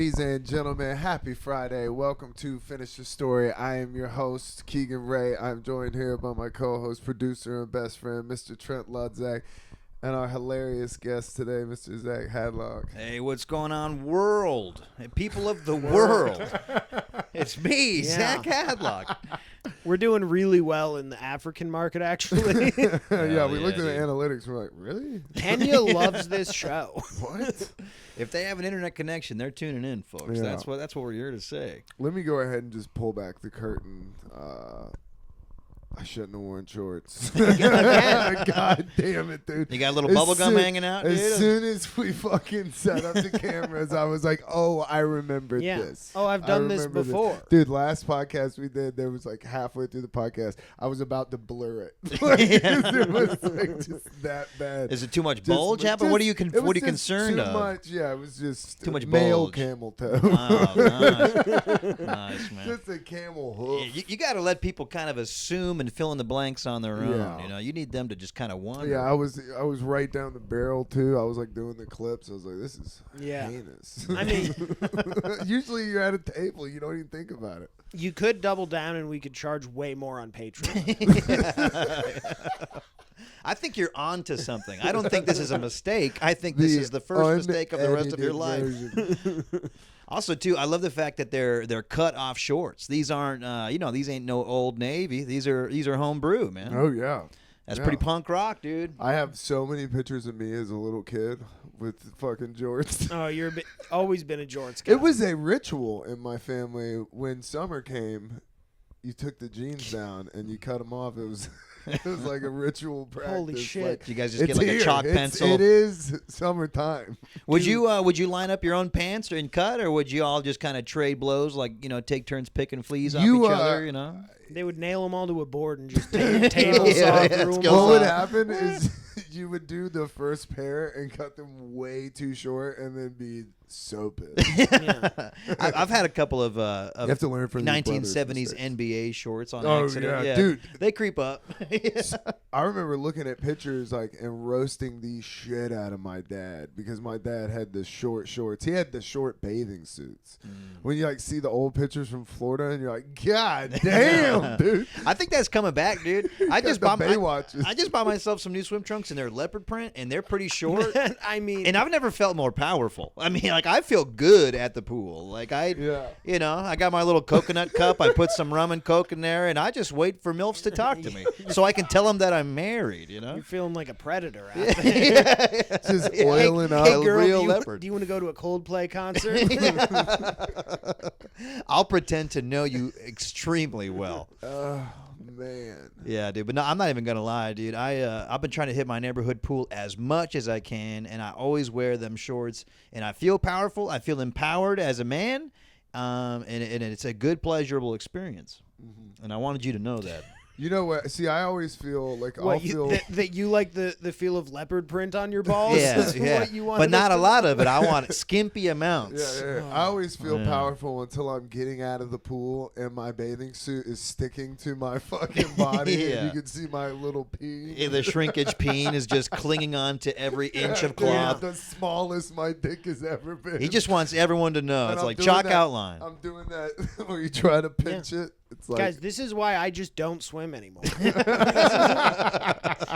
Ladies and gentlemen, happy Friday. Welcome to Finish the Story. I am your host, Keegan Ray. I'm joined here by my co-host, producer, and best friend, Mr. Trent Ludzak, and our hilarious guest today, Mr. Zach Hadlock. Hey, what's going on, world? Hey, people of the world. It's me, Zach Hadlock. We're doing really well in the African market, actually. We looked at dude. the analytics. We're like, really? Kenya loves this show. What? If they have an internet connection, they're tuning in, folks. Yeah. That's what we're here to say. Let me go ahead and just pull back the curtain. I shouldn't have worn shorts. God damn it, dude. You got a little bubble gum hanging out, dude? As soon as we fucking set up the cameras, I was like, oh, I remembered this. Oh, I've done this before. Dude, last podcast we did, there was like halfway through the podcast, I was about to blur it. It was like just that bad. Is it too much bulge happening? What are you concerned of? Too much, yeah, it was just too much male bulge. camel toe. Oh, nice. Nice, man. Just a camel hoof. You got to let people kind of assume and fill in the blanks on their own. Yeah. You know, you need them to just kind of wonder. Yeah, I was right down the barrel too. I was like doing the clips. I was like, this is heinous. I mean, usually you're at a table, you don't even think about it. you could double down and we could charge way more on Patreon. I think you're on to something. I don't think this is a mistake. I think this is the first mistake of the rest of your life. Also, too, I love the fact that they're cut off shorts. These aren't, these ain't no Old Navy. These are homebrew, man. Oh yeah, that's pretty punk rock, dude. I have so many pictures of me as a little kid with fucking jorts. Oh, you're always been a jorts guy. It was a ritual in my family when summer came. You took the jeans down and you cut them off. It was like a ritual practice. Holy shit! Like, You guys just get like a chalk pencil. It is summertime. Would you line up your own pants and cut, or would you all just kind of trade blows, like take turns picking fleas off each other? You know, they would nail them all to a board and just take tables off. What would happen is you would do the first pair and cut them way too short, and then be so pissed. I've had a couple of you have to learn from 1970s NBA shorts on accident. Yeah, dude, they creep up. I remember looking at pictures and roasting the shit out of my dad because my dad had the short shorts. He had the short bathing suits. When you see the old pictures from Florida and you're like, God damn, dude. I think that's coming back, dude. I just bought myself some new swim trunks and they're leopard print and they're pretty short. I mean, and I've never felt more powerful. I mean, I feel good at the pool. I got my little coconut cup. I put some rum and coke in there, and I just wait for MILFs to talk to me so I can tell them that I'm married. You're feeling like a predator out there. Just oiling up. Hey, girl, real leopard. Do you want to go to a Coldplay concert? I'll pretend to know you extremely well. Man. Yeah, dude. But no, I'm not even gonna lie, dude. I've been trying to hit my neighborhood pool as much as I can, and I always wear them shorts. And I feel powerful. I feel empowered as a man, and it's a good, pleasurable experience. Mm-hmm. And I wanted you to know that. You know what? See, I always feel like that you like the feel of leopard print on your balls. Yeah. What you but not a lot of it. I want skimpy amounts. Yeah. I always feel powerful until I'm getting out of the pool and my bathing suit is sticking to my fucking body. And you can see my little peen. Yeah, the shrinkage peen is just clinging on to every inch of cloth. The smallest my dick has ever been. He just wants everyone to know. And it's I'm like chalk outline. I'm doing that where you try to pinch it. It's like, guys, this is why I just don't swim anymore.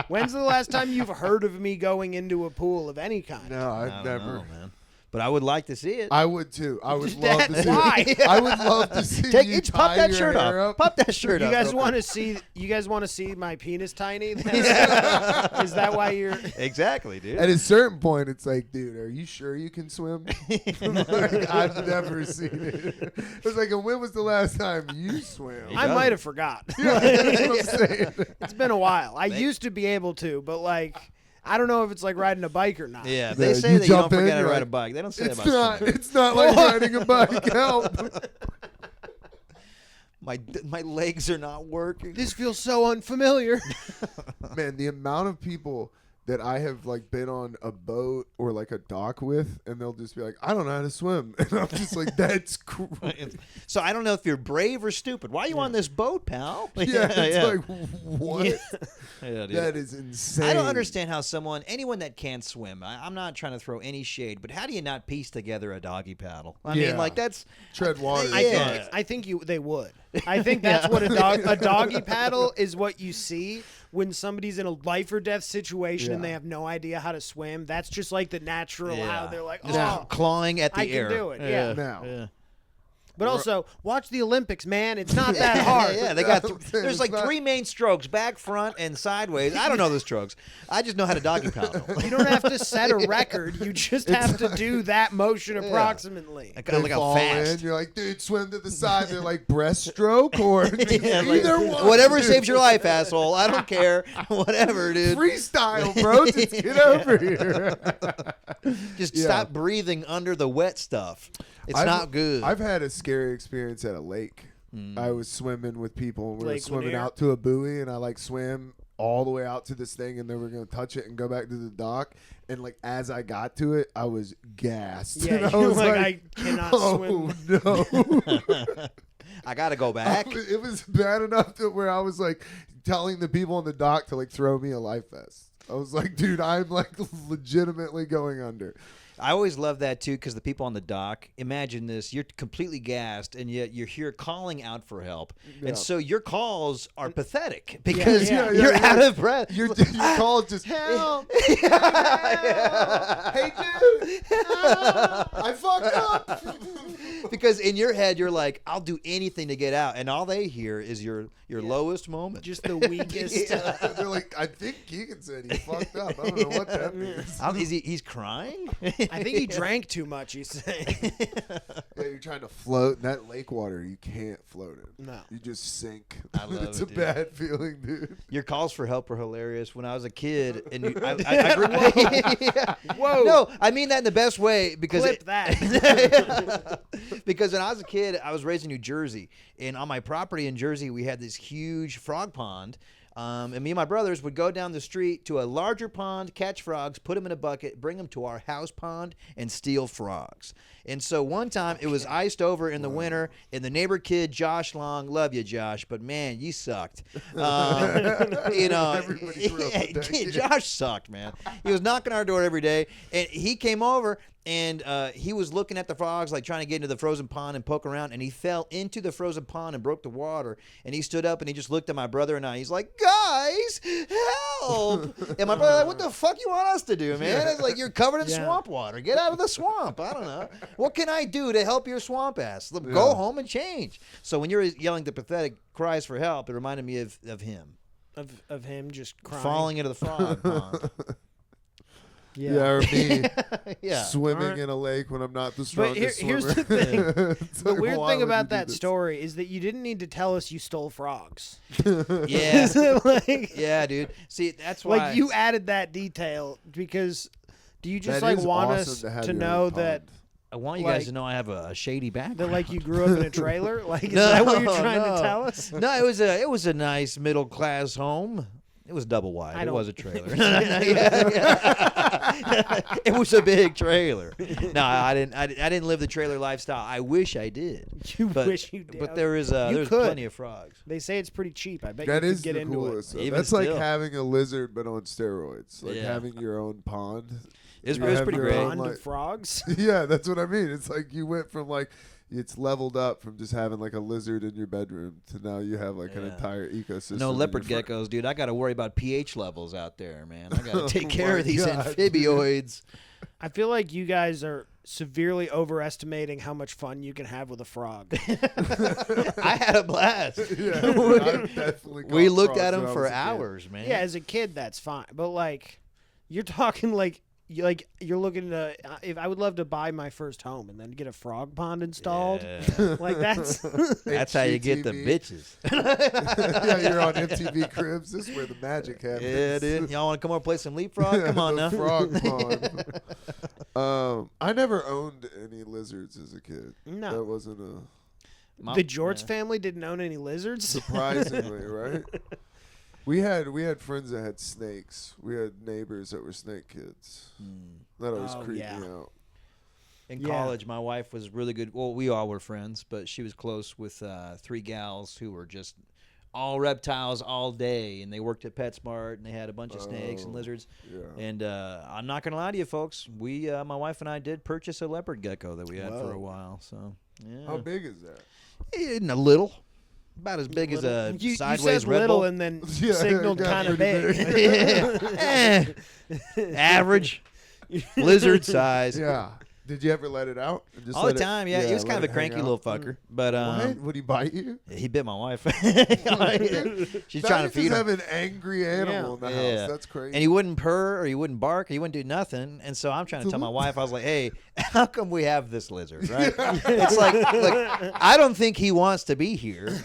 When's the last time you've heard of me going into a pool of any kind? No, I've never. Know, man. But I would like to see it. I would too. I would love to see why? it. I would love to see you pop tie that your shirt hair off. up. Pop that shirt You up. guys want to see? You guys want to see my penis tiny? Is that why you're? Exactly, dude. At a certain point, it's like, dude, are you sure you can swim? I've never seen it. It's like, and when was the last time you swam? I might have forgot. Yeah, that's what I'm saying. It's been a while. I used to be able to, but I don't know if it's like riding a bike or not. Yeah, they say that you don't forget how to ride a bike. They don't say that about swimming. It's not like riding a bike. Help. My legs are not working. This feels so unfamiliar. Man, the amount of people that I have like been on a boat or like a dock with, and they'll just be like, I don't know how to swim. And I'm just like, that's cool. So I don't know if you're brave or stupid. Why are you on this boat, pal? Yeah, it's like, what? Yeah, dude. That is insane. I don't understand how anyone that can't swim, I'm not trying to throw any shade, but how do you not piece together a doggy paddle? I mean, like that's tread water. I think they would. I think that's what a doggy paddle is. What you see when somebody's in a life or death situation and they have no idea how to swim. That's just like the natural how they're like, clawing at the air. I can do it. Yeah. Now. Yeah. But also, watch the Olympics, man. It's not that hard. Yeah, they got there's like 3 main strokes: back, front, and sideways. I don't know the strokes. I just know how to doggy paddle. You don't have to set a record. You just have to do that motion approximately. I kind of like how fast. You're like, dude, swim to the side. They're like, breaststroke or either one. Whatever saves your life, asshole. I don't care. Whatever, dude. Freestyle, bro. Just get over here. Just stop breathing under the wet stuff. It's not good. I've had a scary experience at a lake. I was swimming with people, and we were Lake swimming Lanier? out to a buoy, and I like swam all the way out to this thing, and then we're gonna touch it and go back to the dock. And like as I got to it, I was gassed. Yeah, and I you're was like, I cannot swim. No. I gotta go back. It was bad enough to where I was like telling the people on the dock to like throw me a life vest. I was like, dude, I'm like legitimately going under. I always love that too, because the people on the dock, imagine this: you're completely gassed, and yet you're here calling out for help, and so your calls are pathetic because you're out of breath. Your call is just help. Hey, dude, I fucked up. Because in your head, you're like, I'll do anything to get out, and all they hear is your lowest moment, Just the weakest. They're like, I think Keegan said he fucked up. I don't know what that means. He's crying. I think he drank too much, he's saying. Yeah, you're trying to float in that lake water. You can't float it. No. You just sink. I love it's it, a dude. bad feeling, dude. Your calls for help were hilarious. When I was a kid, and I grew up. Whoa. No, I mean that in the best way because Clip that. because when I was a kid, I was raised in New Jersey, and on my property in Jersey, we had this huge frog pond. And me and my brothers would go down the street to a larger pond, catch frogs, put them in a bucket, bring them to our house pond, and steal frogs. And so one time it was iced over in the winter, and the neighbor kid, Josh Long, love you, Josh, but man, you sucked. You know, Josh sucked, man. He was knocking our door every day, and he came over. And he was looking at the frogs, like trying to get into the frozen pond and poke around, and he fell into the frozen pond and broke the water. And he stood up and he just looked at my brother and I. He's like, "Guys, help!" And my brother like, "What the fuck you want us to do, man?" It's like, you're covered in swamp water. Get out of the swamp. I don't know. What can I do to help your swamp ass? Go home and change. So when you're yelling the pathetic cries for help, it reminded me of him. Of him just crying. Falling into the frog pond. Yeah, or me Yeah. swimming in a lake when I'm not the strongest here's swimmer. the thing. It's The like, weird why thing would you about do that this? story is that you didn't need to tell us you stole frogs. Yeah. Like, Yeah, dude. See, that's why. like you added that detail because do you just That like is want awesome us to have to your know own that pond. I want you like- guys to know I have a shady background. that like you grew up in a trailer? Like is that what you're trying to tell us? No, it was a nice middle class home. It was double wide. I It don't- was a trailer. It was a big trailer. No, I didn't live the trailer lifestyle. I wish I did. You But- wish you did. But there's could. plenty of frogs. They say it's pretty cheap. I bet That you is could get the into coolest. it. Though. Even That's like still. having a lizard but on steroids. Like Yeah. having your own pond. It You was have pretty your great. own, Pond like- of frogs. Yeah, that's what I mean. It's like you went from like it's leveled up from just having like a lizard in your bedroom to now you have like an Yeah. entire ecosystem. No in leopard your front. geckos, dude. I got to worry about pH levels out there, man. I got to take Oh care my of these God, amphibioids. I feel like you guys are severely overestimating how much fun you can have with a frog. I had a blast. Yeah, I've definitely We caught looked frogs at when them I for was a kid. hours, man. Yeah, as a kid, that's fine. But like, you're talking like you're looking to. If I would love to buy my first home and then get a frog pond installed, Yeah. like that's That's how you get the HGTV. bitches. Yeah, you're on MTV Cribs. This is where the magic happens. Yeah, dude. Y'all want to come over and play some leapfrog? Come on The now. frog pond. I never owned any lizards as a kid. No. That wasn't a the George family didn't own any lizards. surprisingly, right? We had friends that had snakes. We had neighbors that were snake kids. That always creeped me out. In college, my wife was really good. Well, we all were friends, but she was close with 3 gals who were just all reptiles all day, and they worked at PetSmart, and they had a bunch of snakes and lizards. Yeah. And I'm not gonna lie to you, folks. We, my wife and I, did purchase a leopard gecko that we had for a while. So yeah. How big is that? In a little. About as big as a sideways you said Red little Bull. and then Yeah, signaled it got kind of pretty big. Average. Lizard size. Yeah. Did you ever let it out? Just All the time, yeah. He was kind of let a it cranky hang little out? fucker. But What? Would he bite you? he bit my wife. She's Now trying you to feed just him. have an angry animal in the house. That's crazy. And he wouldn't purr or he wouldn't bark or he wouldn't do nothing. And so I'm trying to tell my wife, I was like, hey, how come we have this lizard, right? It's like, I don't think he wants to be here.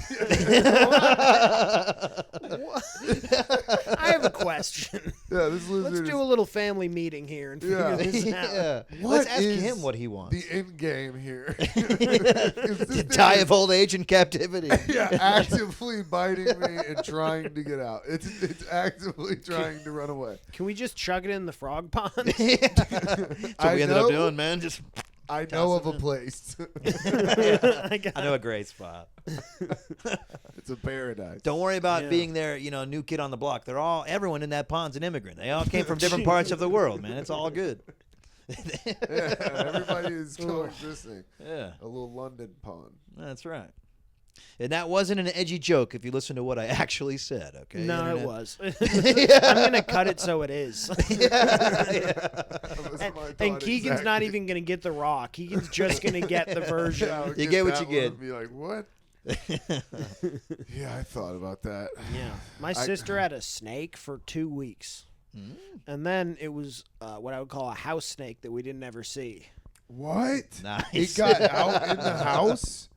I have a question. Yeah, this lizard Let's do a little family meeting here and figure this out. Yeah. What Let's ask is him what he wants. the end game here. To die of old age and captivity. Yeah, actively biting me and trying to get out. It's actively trying to run away. Can we just chuck it in the frog pond? That's what we ended up doing, man. Just I know of a place. I I know a great spot. It's a paradise. Don't worry about being there, new kid on the block. Everyone in that pond's an immigrant. They all came from different parts of the world, man. It's all good. Yeah, everybody is coexisting. Yeah. A little London pond. That's right. And that wasn't an edgy joke if you listen to what I actually said, okay? No, Internet? it was. I'm going to cut it so it is. And Keegan's not even going to get the raw. Keegan's just going to get the version. Yeah, You get what you that get. one and Be like, what? Yeah, I thought about that. Yeah. My sister had a snake for 2 weeks. And then it was what I would call a house snake that we didn't ever see. What? Nice. It got out in the house?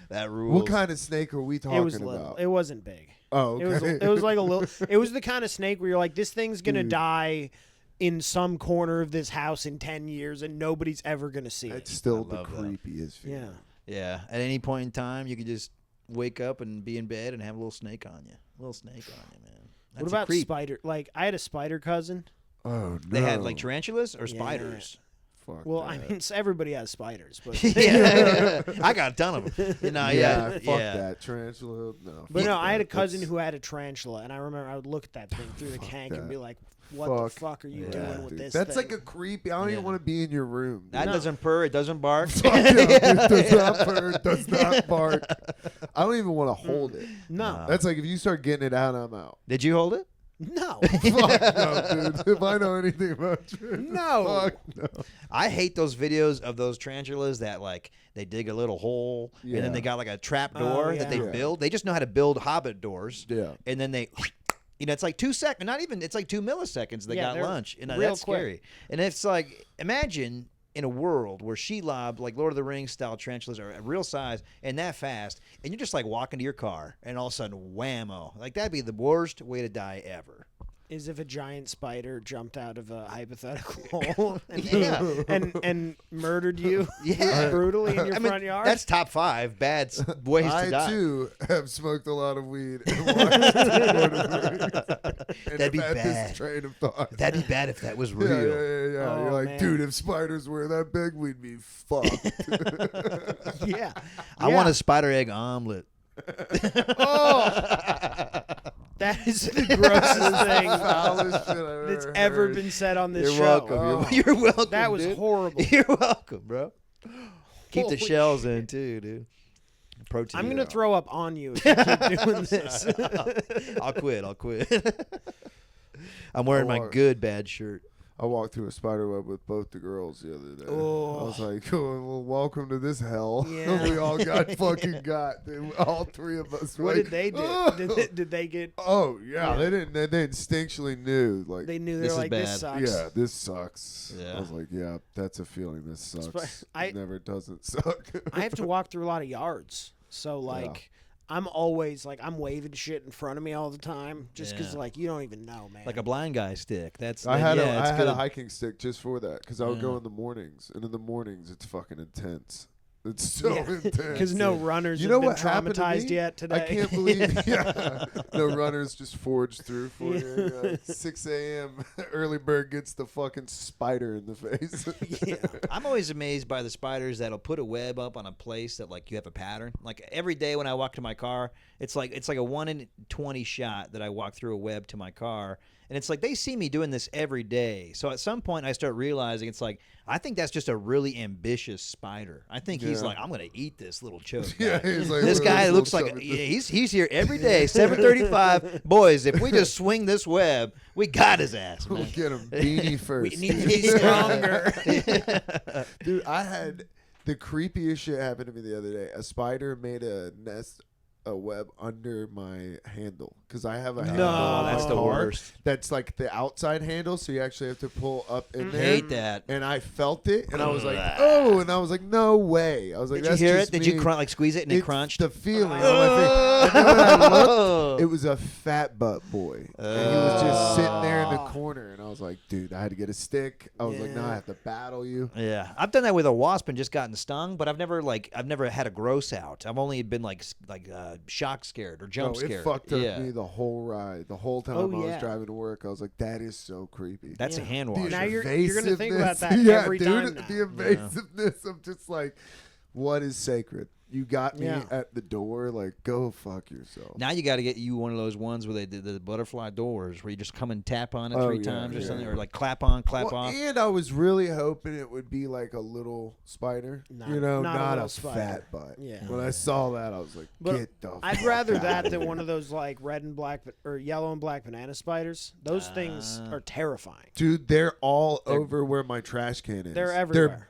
That rules. What kind of snake are we talking It was little. about? It wasn't big. Oh, okay. It was like a little. It was the kind of snake where you're like, this thing's gonna die in some corner of this house in 10 years, and nobody's ever gonna see It's it. still the love that. creepiest feeling. Yeah. Yeah. At any point in time, you could just wake up and be in bed and have a little snake on you. A little snake on you, man. That's What a about creep. spider? Like, I had a spider cousin. Oh, no. They had like tarantulas or spiders. Fuck Well, that. I mean, everybody has spiders, but Yeah. I got a ton of them. Fuck that. Tarantula, no. but no, fuck I had a that. cousin That's- who had a tarantula, and I remember I would look at that thing through the tank and that. be like, "What the fuck are you yeah, doing with dude. this?" That's thing? like a creepy. I don't even want to be in your room. Dude. That doesn't purr. It doesn't bark. Fuck no, it does not purr, does not bark. I don't even want to hold it. No, That's like if you start getting it out, I'm out. Did you hold it? no, Fuck no, dude. If I know anything about you, No. Fuck no. I hate those videos of those tarantulas that like they dig a little hole and Yeah. then they got like a trap Oh, door yeah. that they Yeah. build. They just know how to build hobbit doors. Yeah. And then they, it's like 2 seconds, not even, it's like 2 milliseconds. They Yeah, got they're lunch. And real that's quick. scary. And it's like, imagine in a world where Shelob, like Lord of the Rings style tarantulas are a real size and that fast, and you're just like walking to your car and all of a sudden, whammo. Like that'd be the worst way to die ever. is if a giant spider jumped out of a hypothetical hole and, Yeah. and murdered you Yeah. brutally in your I mean, front yard. that's top 5 bad ways to I die. too have smoked a lot of weed and watched Lord of the Rings. And That'd be have had bad. this train of thought. That'd be bad if that was Yeah, real. yeah. Oh, You're like, man. dude, if spiders were that big, we'd be fucked. yeah. I want a spider egg omelet. That is the grossest thing Foulest shit I've that's ever ever heard. been said on this You're show. welcome. Oh. You're welcome. That was dude. horrible. You're welcome, bro. Keep the Holy shells in too, dude. Protein. I'm gonna throw up on you if you keep doing this. I'll quit. I'm wearing my good bad shirt. I walked through a spider web with both the girls the other day. Oh. I was like, oh, well, welcome to this hell. Yeah. We all got fucking got. All 3 of us. What like, did they do? "Oh." Did they get? Oh, yeah. Yeah. They didn't. They instinctually knew. Like, They knew they This were is like, this bad. sucks. yeah, this sucks. Yeah. I was like, yeah, that's a feeling. This sucks. I- It never doesn't suck. I have to walk through a lot of yards, so like I'm always like I'm waving shit in front of me all the time, just because Yeah. like you don't even know, man. Like a blind guy stick. That's I had it's I had a good. hiking stick just for that because I would Yeah. go in the mornings, and in the mornings it's fucking intense. It's so intense. Because no runners You have know been what happened to traumatized me? yet today. I can't believe no runners just forged through for you. You're like, 6 a.m. early bird gets the fucking spider in the face. I'm always amazed by the spiders that'll put a web up on a place that like you have a pattern. Like every day when I walk to my car, it's like a 1 in 20 shot that I walk through a web to my car. And it's like they see me doing this every day. So at some point I start realizing it's like I think that's just a really ambitious spider. I think he's like, I'm going to eat this little choke guy. Yeah, he's like, this guy looks like he's here every day, 7:35. Boys, if we just swing this web, we got his ass, man. We'll get him beanie first. We need to be stronger. Dude, I had the creepiest shit happen to me the other day. A spider made a web under my handle because I have a handle. No, that's the worst. That's like the outside handle, so you actually have to pull up in there. Hate that. And I felt it, and I was like, oh, and I was like, no way. I was like, Did you that's hear just it? Did me. you like squeeze it and it It's crunched? the feeling on my face. And then when I looked, it was a fat butt boy, and he was just sitting there in the corner, and I was like, dude, I had to get a stick. I was like, no, I have to battle you. Yeah, I've done that with a wasp and just gotten stung, but I've never had a gross out. I've only been like shock scared or jump scared. It fucked up me the whole ride. The whole time I was driving to work, I was like, that is so creepy. That's a hand washer. Now you're going to think about that yeah, every dude, time now. The invasiveness. I'm just like, what is sacred? You got me at the door. Like, go fuck yourself. Now you got to get you one of those ones where they did the butterfly doors, where you just come and tap on it 3 times or something, or like clap on, clap off. And I was really hoping it would be like a little spider, not a fat butt. Yeah. When I saw that, I was like, get the. I'd rather that than one of those like red and black or yellow and black banana spiders. Those things are terrifying. Dude, they're all over where my trash can is. They're everywhere.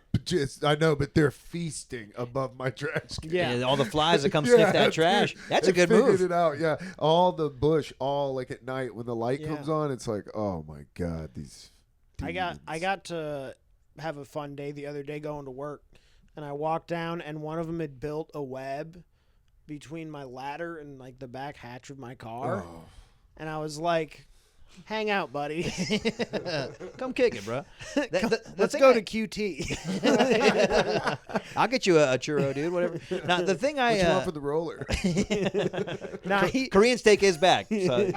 I know, but they're feasting above my trash can. Yeah, all the flies that come sniff that trash. That's a good move. Figured it out. Yeah, all the bush, all like at night when the light comes on, it's like, oh my god, these. Demons. I got to have a fun day the other day going to work, and I walked down, and one of them had built a web between my ladder and like the back hatch of my car, and I was like, hang out, buddy. Come kick it, bro. Let's go to QT. I'll get you a churro, dude. Whatever. Now the thing what you want for the roller? Korean steak is back. So.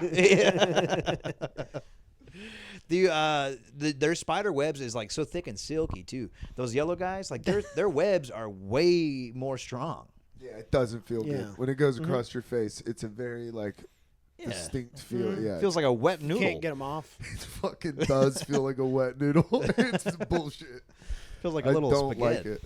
Their spider webs is like so thick and silky too. Those yellow guys, like their webs are way more strong. Yeah, it doesn't feel good when it goes across your face. It's a very like. Distinct feel, yeah. Feels like a wet noodle. Can't get them off. It fucking does feel like a wet noodle. It's bullshit. Feels like a little spaghetti. I don't like it.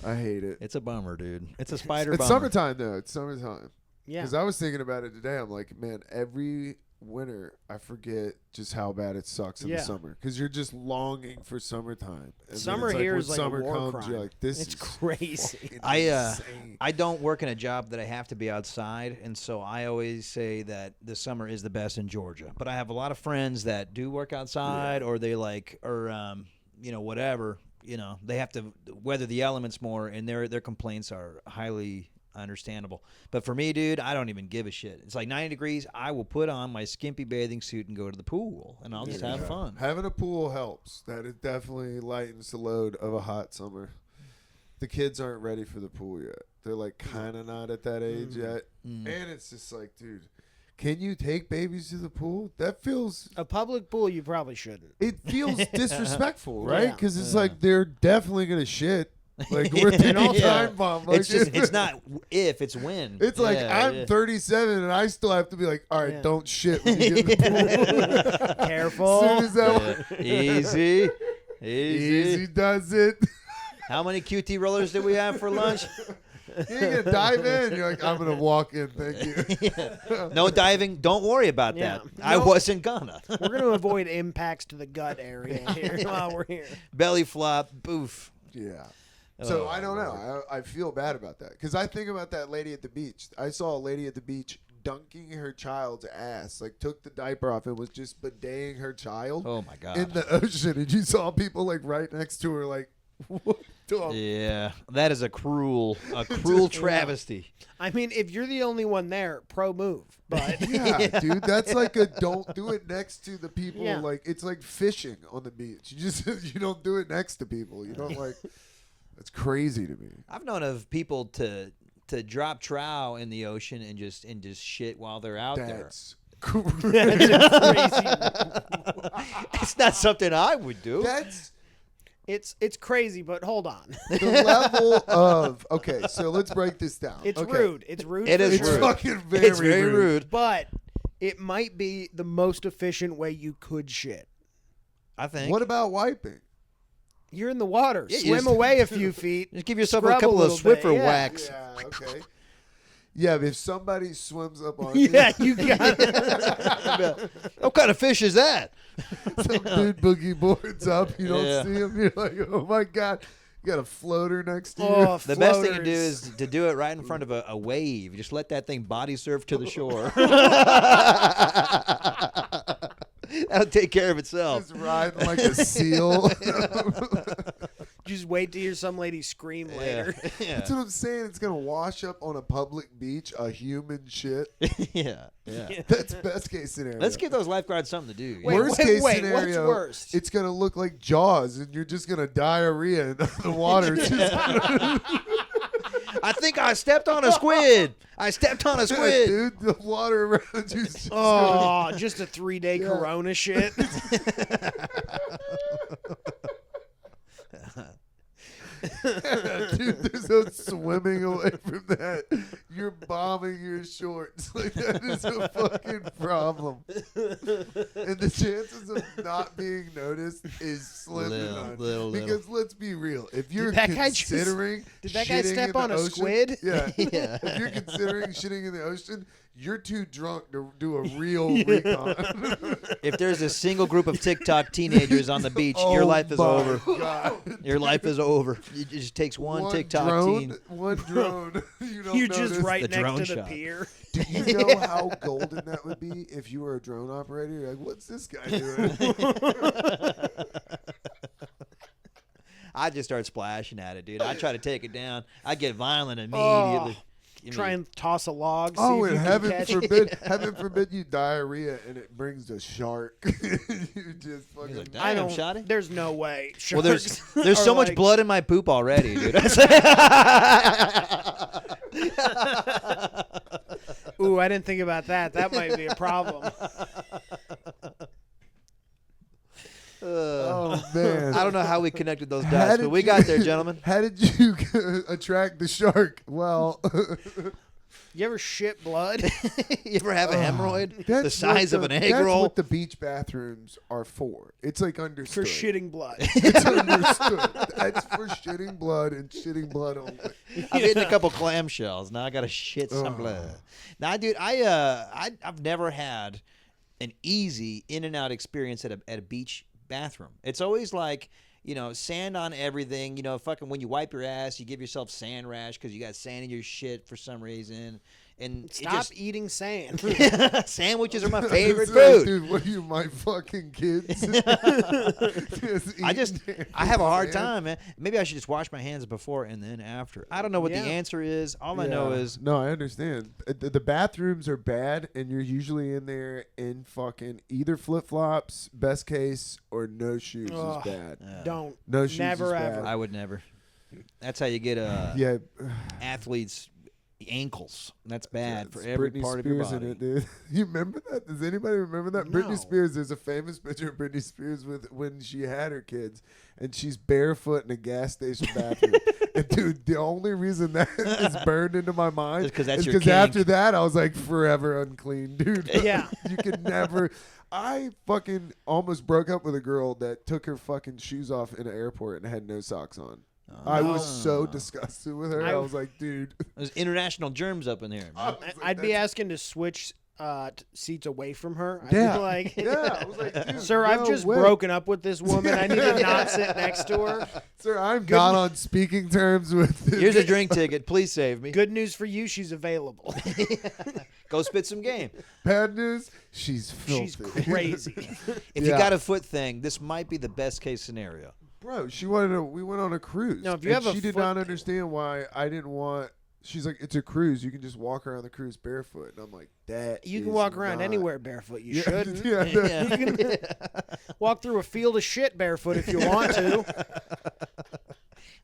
I hate it. It's a bummer, dude. It's a spider It's bummer. summertime, though. It's summertime. Yeah. Because I was thinking about it today. I'm like, man, every winter I forget just how bad it sucks in the summer. Because you're just longing for summertime. And summer then it's here like, is like summer a war comes, crime. you're like, this it's is crazy. I don't work in a job that I have to be outside, and so I always say that the summer is the best in Georgia. But I have a lot of friends that do work outside, or they whatever. They have to weather the elements more, and their complaints are highly understandable. But for me, dude, I don't even give a shit. It's like 90 degrees. I will put on my skimpy bathing suit and go to the pool, and I'll just have fun. Having a pool helps. That it definitely lightens the load of a hot summer. The kids aren't ready for the pool yet. They're like kind of not at that age yet. And it's just like, dude, can you take babies to the pool? That feels... A public pool, you probably shouldn't. It feels disrespectful, right? Because it's like they're definitely going to shit. Like, we're at an all-time bomb. Like, it's not if, it's when. It's like, I'm 37, and I still have to be like, all right, don't shit when you get in the pool. Careful. As soon as that Easy. Easy does it. How many QT rollers did we have for lunch? You're going to dive in. You're like, I'm going to walk in. Thank you. No diving. Don't worry about that. I wasn't gonna. We're going to avoid impacts to the gut area here while we're here. Belly flop. Boof. Yeah. So I don't know. I feel bad about that. Because I think about that lady at the beach. I saw a lady at the beach dunking her child's ass. Like, took the diaper off and was just bidetting her child. Oh, my God. In the ocean. And you saw people, like, right next to her, like, what? Yeah, that is a cruel travesty. I mean, if you're the only one there, pro move. But yeah, dude, that's like a don't do it next to the people. Like, it's like fishing on the beach. You don't do it next to people. You don't like. That's crazy to me. I've known of people to drop trow in the ocean and just shit while they're out there. That's Crazy. It's not something I would do. That's It's crazy, but hold on. the level of okay. So let's break this down. It's okay. rude. It's rude. It for is It's sure. rude. fucking very, It's very rude. But it might be the most efficient way you could shit. I think. What about wiping? You're in the water. Yeah, Swim you- away a few feet. Just give yourself Scrub a couple of little bit, Swiffer yeah. whacks. Yeah. Okay. Yeah, but if somebody swims up on Yeah, you got it. What kind of fish is that? some dude boogie boards up, you don't Yeah. see him. You're like, oh my god, you got a floater next to you. Oh, The best thing to do floaters. is to do it right in front of a wave. Just let that thing body surf to the shore. That'll take care of itself. Just riding like a seal. Just wait to hear some lady scream later. Yeah. That's what I'm saying. It's gonna wash up on a public beach, a human shit. Yeah. Yeah. That's best case scenario. Let's give those lifeguards something to do. Wait, Worst case what's scenario, worse? it's gonna look like Jaws, and you're just gonna diarrhea in the water. It's just, I think I stepped on a squid. I stepped on a squid. dude, the water around you. Is just Oh, just a 3-day Corona shit. Dude, there's no swimming away from that. You're bombing your shorts. Like, that is a fucking problem. And the chances of not being noticed is slim to none. Little. Because let's be real, if you're that guy just- considering did that guy shitting step in the on a ocean- squid? Yeah. Yeah. If you're considering shitting in the ocean, you're too drunk to do a real recon. If there's a single group of TikTok teenagers on the beach, your Oh life is my over. God. Your life is over. It just takes one TikTok drone, teen. One drone. You don't You're notice. just right The next drone to the shot. pier. Do you know how golden that would be if you were a drone operator? You're like, what's this guy doing? I just start splashing at it, dude. I try to take it down. I get violent immediately. Oh, I mean, Try and toss a log. See Oh, if and you can catch it. heaven forbid you diarrhea and it brings a shark. You just fucking. like, I damn, don't. Shotty. There's no way. Well, there's Sharks so are much like- blood in my poop already, dude. Ooh, I didn't think about that. That might be a problem. Oh man! I don't know how we connected those How dots, did but we you- got there, gentlemen. How did you attract the shark? Well, You ever shit blood? You ever have a hemorrhoid the that's size what of an the- egg that's roll? what the beach bathrooms are for. It's like For understood. shitting blood. It's understood. That's for shitting blood and shitting blood only. I've eaten a couple clamshells. Now I got to shit some Ugh. blood. Now, dude, I've never had an easy in and out experience at a beach bathroom. It's always like, sand on everything. Fucking when you wipe your ass, you give yourself sand rash because you got sand in your shit for some reason. And Stop eating sand. sandwiches are my favorite It's like, food. dude, what are you, my fucking kids? I have a hard time, man. Maybe I should just wash my hands before and then after. I don't know what Yeah. the answer is. All I know is No, I understand. The bathrooms are bad, and you're usually in there in fucking either flip flops, best case, or no shoes Ugh. is bad. Don't. No shoes Never, is ever. bad. I would never. That's how you get Yeah, athletes' ankles. That's bad for it's every Britney part Spears of your body. in it, dude. You remember that? Does anybody remember that? No. Britney Spears. There's a famous picture of Britney Spears with when she had her kids, and she's barefoot in a gas station bathroom. And dude, the only reason that is burned into my mind Just 'cause that's is your because kink. after that, I was like forever unclean, dude. Yeah. You could never. I fucking almost broke up with a girl that took her fucking shoes off in an airport and had no socks on. I was so disgusted with her. I was like, dude. There's international germs up in here, man. I'd be asking to switch seats away from her. I'd Yeah. be like, Yeah, I was like, dude, sir, I've no just way. broken up with this woman. I need to not sit next to her. Sir, I'm not on speaking terms with this. Here's a drink ticket. Please save me. Good news for you, she's available. Go spit some game. Bad news, she's filthy. She's crazy. If you Yeah. got a foot thing, this might be the best case scenario. Bro, she wanted to, we went on a cruise. No, if you and have a she did foot not thing- understand why I didn't want. She's like, it's a cruise. You can just walk around the cruise barefoot. And I'm like, that You can is walk around not- anywhere barefoot. You Yeah, shouldn't. yeah, Yeah. You can walk through a field of shit barefoot if you want to.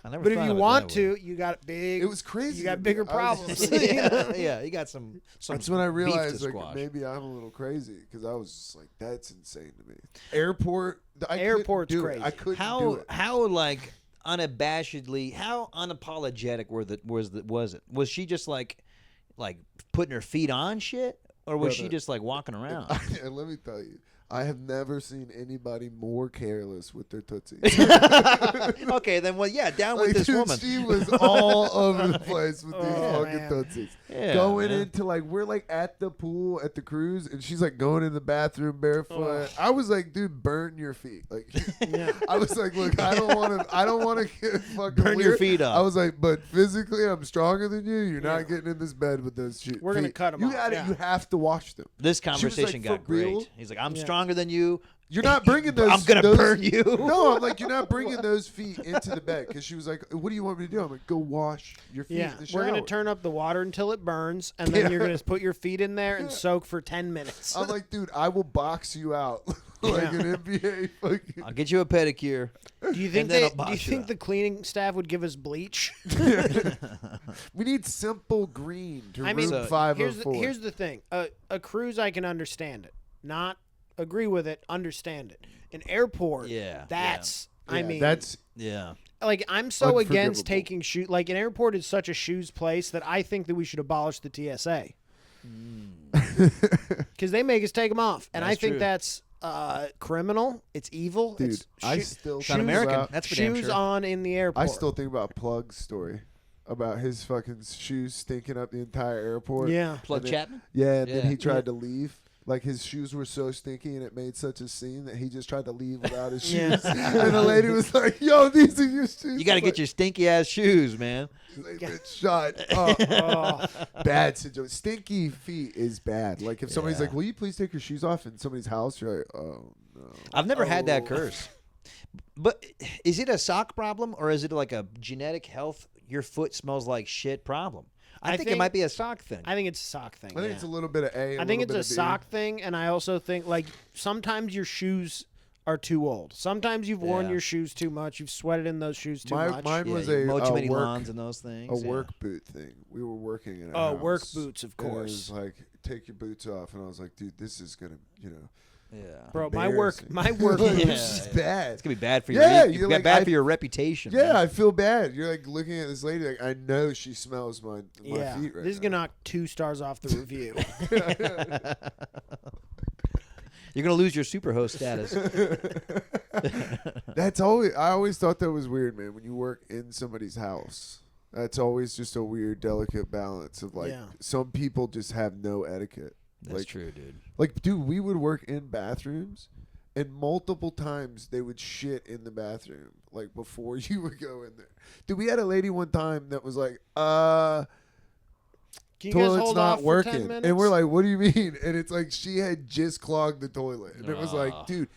I never But if thought you of it want that way. to, you got big. It was crazy. You to got me. bigger I was problems. just like- Yeah, you got some That's when I beef to realized like squash. maybe I'm a little crazy because I was just like, that's insane to me. Airport. Airport's couldn't do crazy. it. I couldn't do How it. like unabashedly, how unapologetic was it? Was she just like putting her feet on shit, or was she Brother, just like walking around? And let me tell you, I have never seen anybody more careless with their tootsies. Okay, then down with Like, this dude, woman. she was all over the place with these Oh, fucking man. tootsies. Yeah, Going man. into like we're like at the pool at the cruise, and she's like going in the bathroom barefoot. I was like, dude, burn your feet. Like, I was like, look, I don't want to get fucking Burn your weird. feet off. I was like, but physically, I'm stronger than you. You're not getting in this bed with those shoes. We're gonna cut 'em off, yeah. You have to wash them. This She was conversation like, got "For real?" great. He's like, I'm stronger than you. You're not bringing those. I'm gonna those- burn you. No, I'm like, you're not bringing those feet into the bed because she was like, "What do you want me to do?" I'm like, "Go wash your feet Yeah, in the shower." we're gonna turn up the water until it burns, and then you're gonna put your feet in there and soak for 10 minutes. I'm like, dude, I will box you out like an NBA fucking. I'll get you a pedicure. Do you think and then I'll do you box you think out. the cleaning staff would give us bleach? We need simple green to I mean, room 504. here's the thing: a cruise, I can understand it, not agree with it, understand it. An airport, that's. I Yeah, mean, that's Yeah. like I'm so against Unforgivable. taking shoes. Like an airport is such a shoes place that I think that we should abolish the TSA because they make us take them off, and That's I think true. that's criminal. It's evil. dude. It's I shoe- still It's not think American. about- That's for damn shoes sure. on in the airport. I still think about Plug's story about his fucking shoes stinking up the entire airport. Yeah. Plug And then- Chapman? Yeah, and Yeah. then he tried to leave. Like his shoes were so stinky and it made such a scene that he just tried to leave without his Yeah. shoes. And the lady was like, "Yo, these are your shoes." You got to get your stinky ass shoes, man. Like, bitch, shut up. Oh, Bad situation. Stinky feet is bad. Like if somebody's Yeah. like, "Will you please take your shoes off?" in somebody's house, you're like, "Oh no." I've never had that Oh. curse. But is it a sock problem or is it like a genetic health, your foot smells like shit problem? I think it think- might be a sock thing. I think it's a sock thing. I think yeah. it's a little bit of A. I think it's little a bit of B. sock thing, and I also think like sometimes your shoes are too old. Sometimes you've worn Yeah. your shoes too much. You've sweated in those shoes too much. Mine Yeah, was you a mow too many work, lawns and those things. a yeah. work boot thing. We were working in a Oh, work house, boots, of and it course. was like, take your boots off, and I was like, dude, this is gonna, Yeah. Bro, embarrassing. my work Yeah. This is bad. It's gonna be bad for your Yeah, you're you're like, bad I- for your reputation. Yeah, man. I feel bad. You're like looking at this lady, like I know she smells my yeah. feet right This is now. gonna knock 2 stars off the review. You're gonna lose your superhost status. I always thought that was weird, man. When you work in somebody's house, that's always just a weird, delicate balance of like Yeah. some people just have no etiquette. That's like, true, dude. Like, dude, we would work in bathrooms, and multiple times they would shit in the bathroom, like before you would go in there. Dude, we had a lady one time that was like, Can you guys toilet's hold not off for 10 working. minutes? And we're like, what do you mean? And it's like she had just clogged the toilet. And it was like, dude,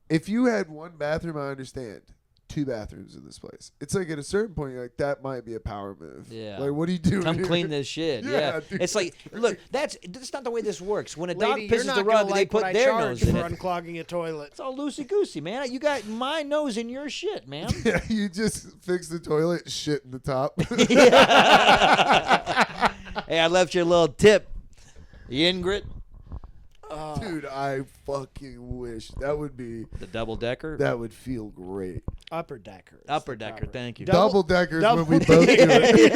if you had one bathroom, I understand. 2 bathrooms in this place. It's like at a certain point, you're like, that might be a power move. Yeah. Like, what are you doing? Come here? clean this shit. Yeah, Yeah. dude. It's like, look, that's not the way this works. When a dog Lady, you're pisses not the gonna rug, they like what put I their charge nose in for it. unclogging a toilet. It's all loosey goosey, man. You got my nose in your shit, man. Yeah, you just fix the toilet, shit in the top. Hey, I left you a little tip, Ingrid. Dude, I fucking wish that would be. The double decker. That would feel great. Upper decker. is Upper the decker. proper- Thank you. Double deckers double when we both do it.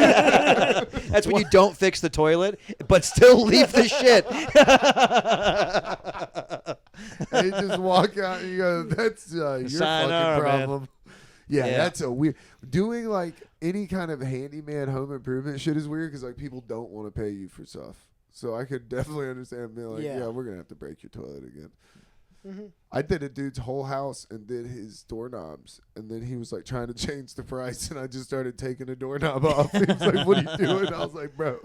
That's when you don't fix the toilet, but still leave the shit. And you just walk out and you go, "That's your Sayonara, fucking man. problem." Yeah, Yeah. that's a weird. Doing like any kind of handyman home improvement shit is weird because like people don't want to pay you for stuff. So I could definitely understand being like, Yeah. yeah, we're gonna have to break your toilet again. Mm-hmm. I did a dude's whole house and did his doorknobs, and then he was like trying to change the price, and I just started taking the doorknob off. He was like, "What are you doing?" I was like, "Bro,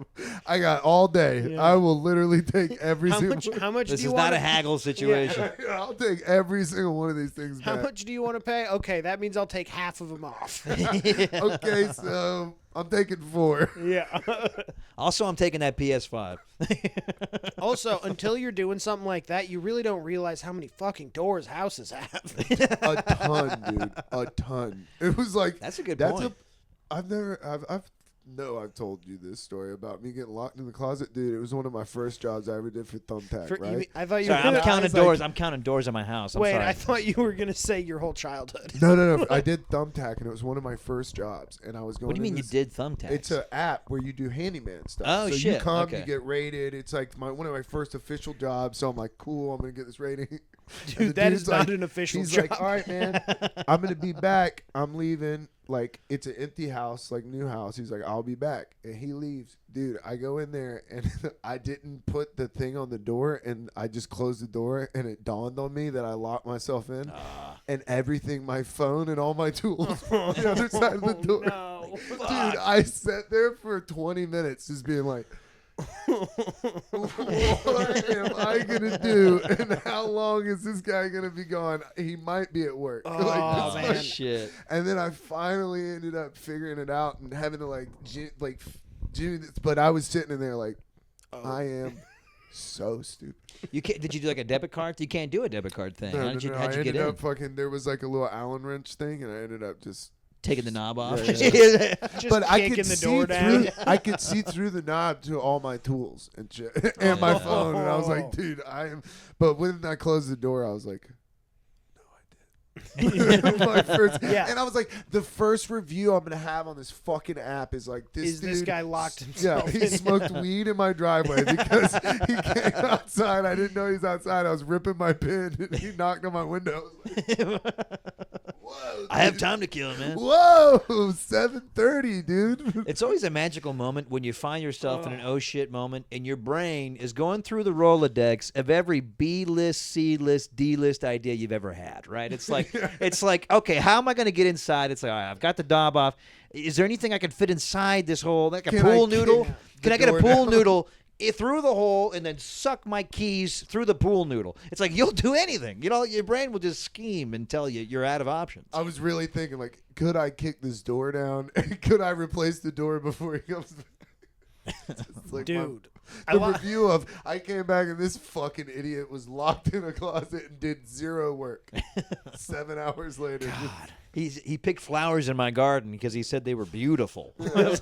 I got all day. Yeah. I will literally take every How single. much? How much This do you is want? not a haggle situation. I'll take every single one of these things How back." much do you want to pay? Okay, that means I'll take half of them off. Okay, so I'm taking 4. yeah. Also, I'm taking that PS5. Also, until you're doing something like that, you really don't realize how many fucking doors houses have. A ton, dude. A ton. It was like That's a good that's point. I've told you this story about me getting locked in the closet, dude. It was one of my first jobs I ever did for Thumbtack, right? I thought you Sorry, were I'm counting doors. I'm counting doors in my house. I'm Wait, sorry. I thought you were gonna say your whole childhood. No. I did Thumbtack, and it was one of my first jobs. And I was going. What do you mean you did Thumbtacks? It's an app where you do handyman stuff. Oh, so shit. you come, Okay. you get rated. It's like one of my first official jobs. So I'm like, cool, I'm gonna get this rating. Dude, that is not an official he's job. like, all right, man, I'm gonna be back. I'm leaving. Like, it's an empty house, like new house. He's like, I'll be back, and he leaves. Dude, I go in there and I didn't put the thing on the door, and I just closed the door, and it dawned on me that I locked myself in, and everything, my phone and all my tools were on the other side of the door. No. Dude, I sat there for 20 minutes just being like, what am I gonna do, and how long is this guy gonna be gone? He might be at work. Oh, Oh, man. shit. And then I finally ended up figuring it out and having to do this. But I was sitting in there like, I am so stupid. You can't, did you do like a debit card? You can't do a debit card thing. How'd you I get ended in? up there was like a little Allen wrench thing, and I ended up just Taking the knob off. Yeah. Just but I kicking could the see door down. through. I could see through the knob to all my tools and shit, and my phone. And I was like, dude, I am. But when I closed the door, I was like, my first, Yeah. And I was like, the first review I'm gonna have on this fucking app is like, this This dude, guy locked himself? Yeah, he smoked weed in my driveway because he came outside. I didn't know he was outside. I was ripping my pin, and he knocked on my window. Whoa, I have time to kill, man. Whoa, 7:30, dude. It's always a magical moment when you find yourself in an oh shit moment, and your brain is going through the Rolodex of every B-list, C-list, D-list idea you've ever had, right? It's like, okay, how am I going to get inside? It's like, all right, I've got the knob off. Is there anything I can fit inside this hole? Like a pool noodle? Can I get a pool noodle through the hole and then suck my keys through the pool noodle? It's like, you'll do anything. You know, your brain will just scheme and tell you you're out of options. I was really thinking, like, could I kick this door down? Could I replace the door before he comes back? It's like Dude. the review of I came back and this fucking idiot was locked in a closet and did zero work. 7 hours later. God. He picked flowers in my garden because he said they were beautiful. That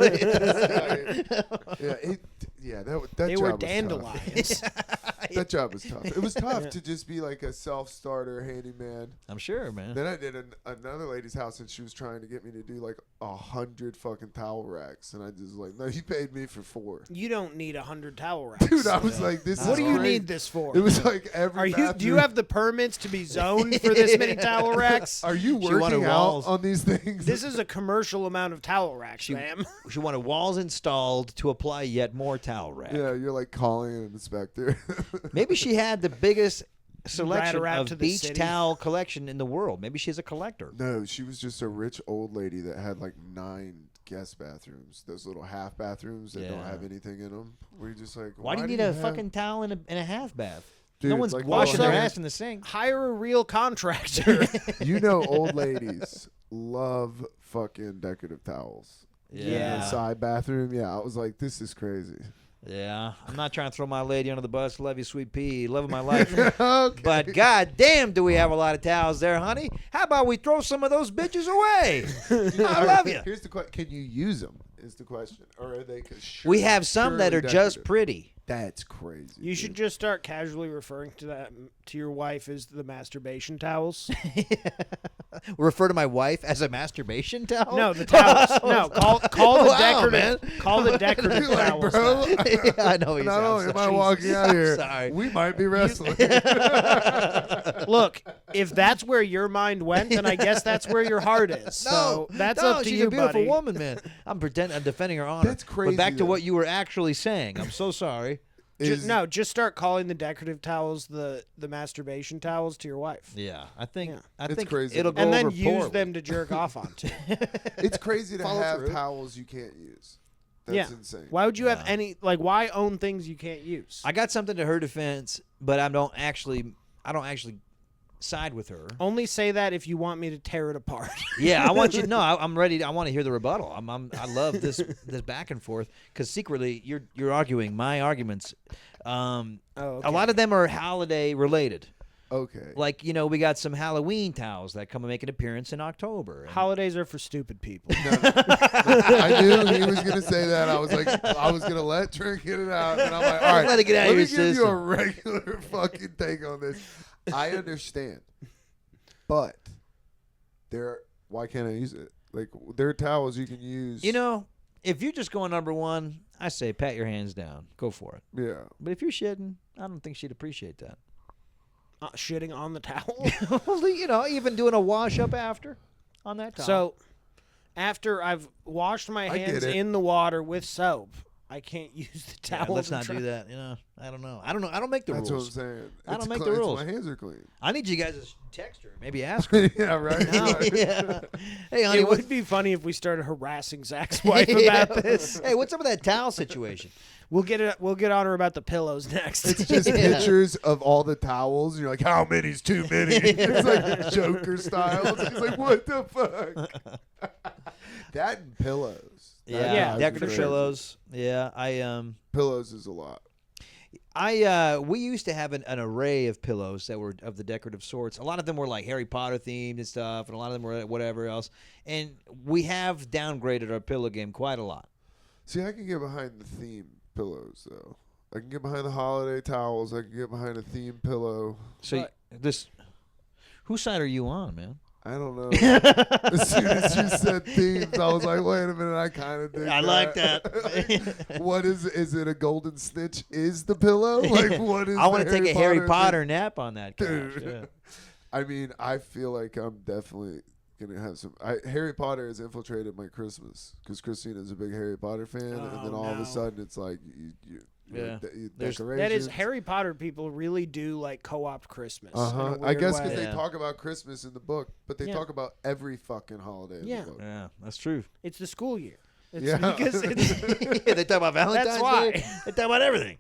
They job were was dandelions. tough. That job was tough. It was tough to just be like a self-starter handyman. I'm sure, man. Then I did another lady's house, and she was trying to get me to do like 100 fucking towel racks, and I just like, no, you paid me for 4. You don't need 100 towel racks. Dude, I was like, this is What do you great. need this for? It was like every Do you bathroom. have the permits to be zoned for this many towel racks? Are you She wanted working out walls. on these things? This is a commercial amount of towel racks, ma'am. She wanted walls installed to apply yet more towel rack. Yeah, you're like calling an inspector. Maybe she had the biggest selection her out of to the beach city. towel collection in the world. Maybe she's a collector. No, she was just a rich old lady that had like 9 guest bathrooms. Those little half bathrooms that don't Yeah. have anything in them. Where you're just like, Why do you need a fucking towel in a half bath? Dude, No one's like, washing well, their hey, ass in the sink. Hire a real contractor. You know, old ladies love fucking decorative towels. In Yeah. the side bathroom. Yeah, I was like, this is crazy. Yeah. I'm not trying to throw my lady under the bus. Love you, sweet pea. Love of my life. Okay. But god damn, do we have a lot of towels there, honey? How about we throw some of those bitches away? I love you. Here's the question: can you use them? Is the question, or are they? We have some that are purely just decorative? pretty. That's crazy. You should just start casually referring to your wife as the masturbation towels. Refer to my wife as a masturbation towel? No, the towels. No, call the Wow, decorative. man. Call the decorative Like, towels. bro, Yeah, I know he's not only am I walking out I'm here, sorry. we might be wrestling. Look, if that's where your mind went, then I guess that's where your heart is. So that's no, up to she's you, a beautiful buddy. woman, man. I'm defending her honor. That's crazy, But back to though. what you were actually saying. I'm so sorry. Just start calling the decorative towels the masturbation towels to your wife. Yeah, I think Yeah. I It's think crazy. it'll go And then over use poorly. them to jerk off onto. It's crazy to Follow have through. towels you can't use. That's Yeah. insane. Why would you have any why own things you can't use? I got something to her defense, but I don't actually side with her. Only say that if you want me to tear it apart. Yeah, I want you. No, I'm ready. I want to hear the rebuttal. I love this back and forth because secretly you're arguing my arguments. Okay. A lot of them are holiday related. Okay. Like, we got some Halloween towels that come and make an appearance in October. And Holidays are for stupid people. I knew he was going to say that. I was like, I was going to let Trent get it out. And I'm like, all right, Let it get out of let your me give you a system. regular fucking take on this. I understand. But why can't I use it? Like, there are towels you can use. If you're just going number one, I say pat your hands down. Go for it. Yeah. But if you're shitting, I don't think she'd appreciate that. Shitting on the towel. Well, even doing a wash up after on that towel. So, after I've washed my hands in the water with soap, I can't use the towel. Let's not do that. I don't know. I don't make the That's rules. what I'm saying. I don't make the rules. My hands are clean. I need you guys to text her. Maybe ask her. Yeah, right. Yeah. Hey, honey, It would be funny if we started harassing Zach's wife about this. Hey, what's up with that towel situation? We'll get on her about the pillows next. It's just pictures of all the towels. You're like, how many's too many? It's like Joker style. It's like, what the fuck? That and pillows. Yeah, decorative pillows. Yeah, Pillows is a lot. we used to have an array of pillows that were of the decorative sorts. A lot of them were like Harry Potter themed and stuff, and a lot of them were whatever else. And we have downgraded our pillow game quite a lot. See, I can get behind the theme pillows, though. I can get behind the holiday towels. I can get behind a theme pillow. So whose side are you on, man? I don't know. As soon as you said themes, I was like, wait a minute, I kind of dig I that. like that. What is it a golden snitch is the pillow? Like, what is I want to take a Harry Potter thing? nap on that couch. Dude. Yeah. I mean, I feel like I'm definitely going to have some. Harry Potter has infiltrated my Christmas because Christina's a big Harry Potter fan. And then all of a sudden, it's like, decorations. That is, Harry Potter people really do like co-opt Christmas. I guess because way. they talk about Christmas in the book, but they talk about every fucking holiday in the book. Yeah, that's true. It's the school year. It's Yeah. because it's Yeah, they talk about Valentine's That's why. Day. They talk about everything.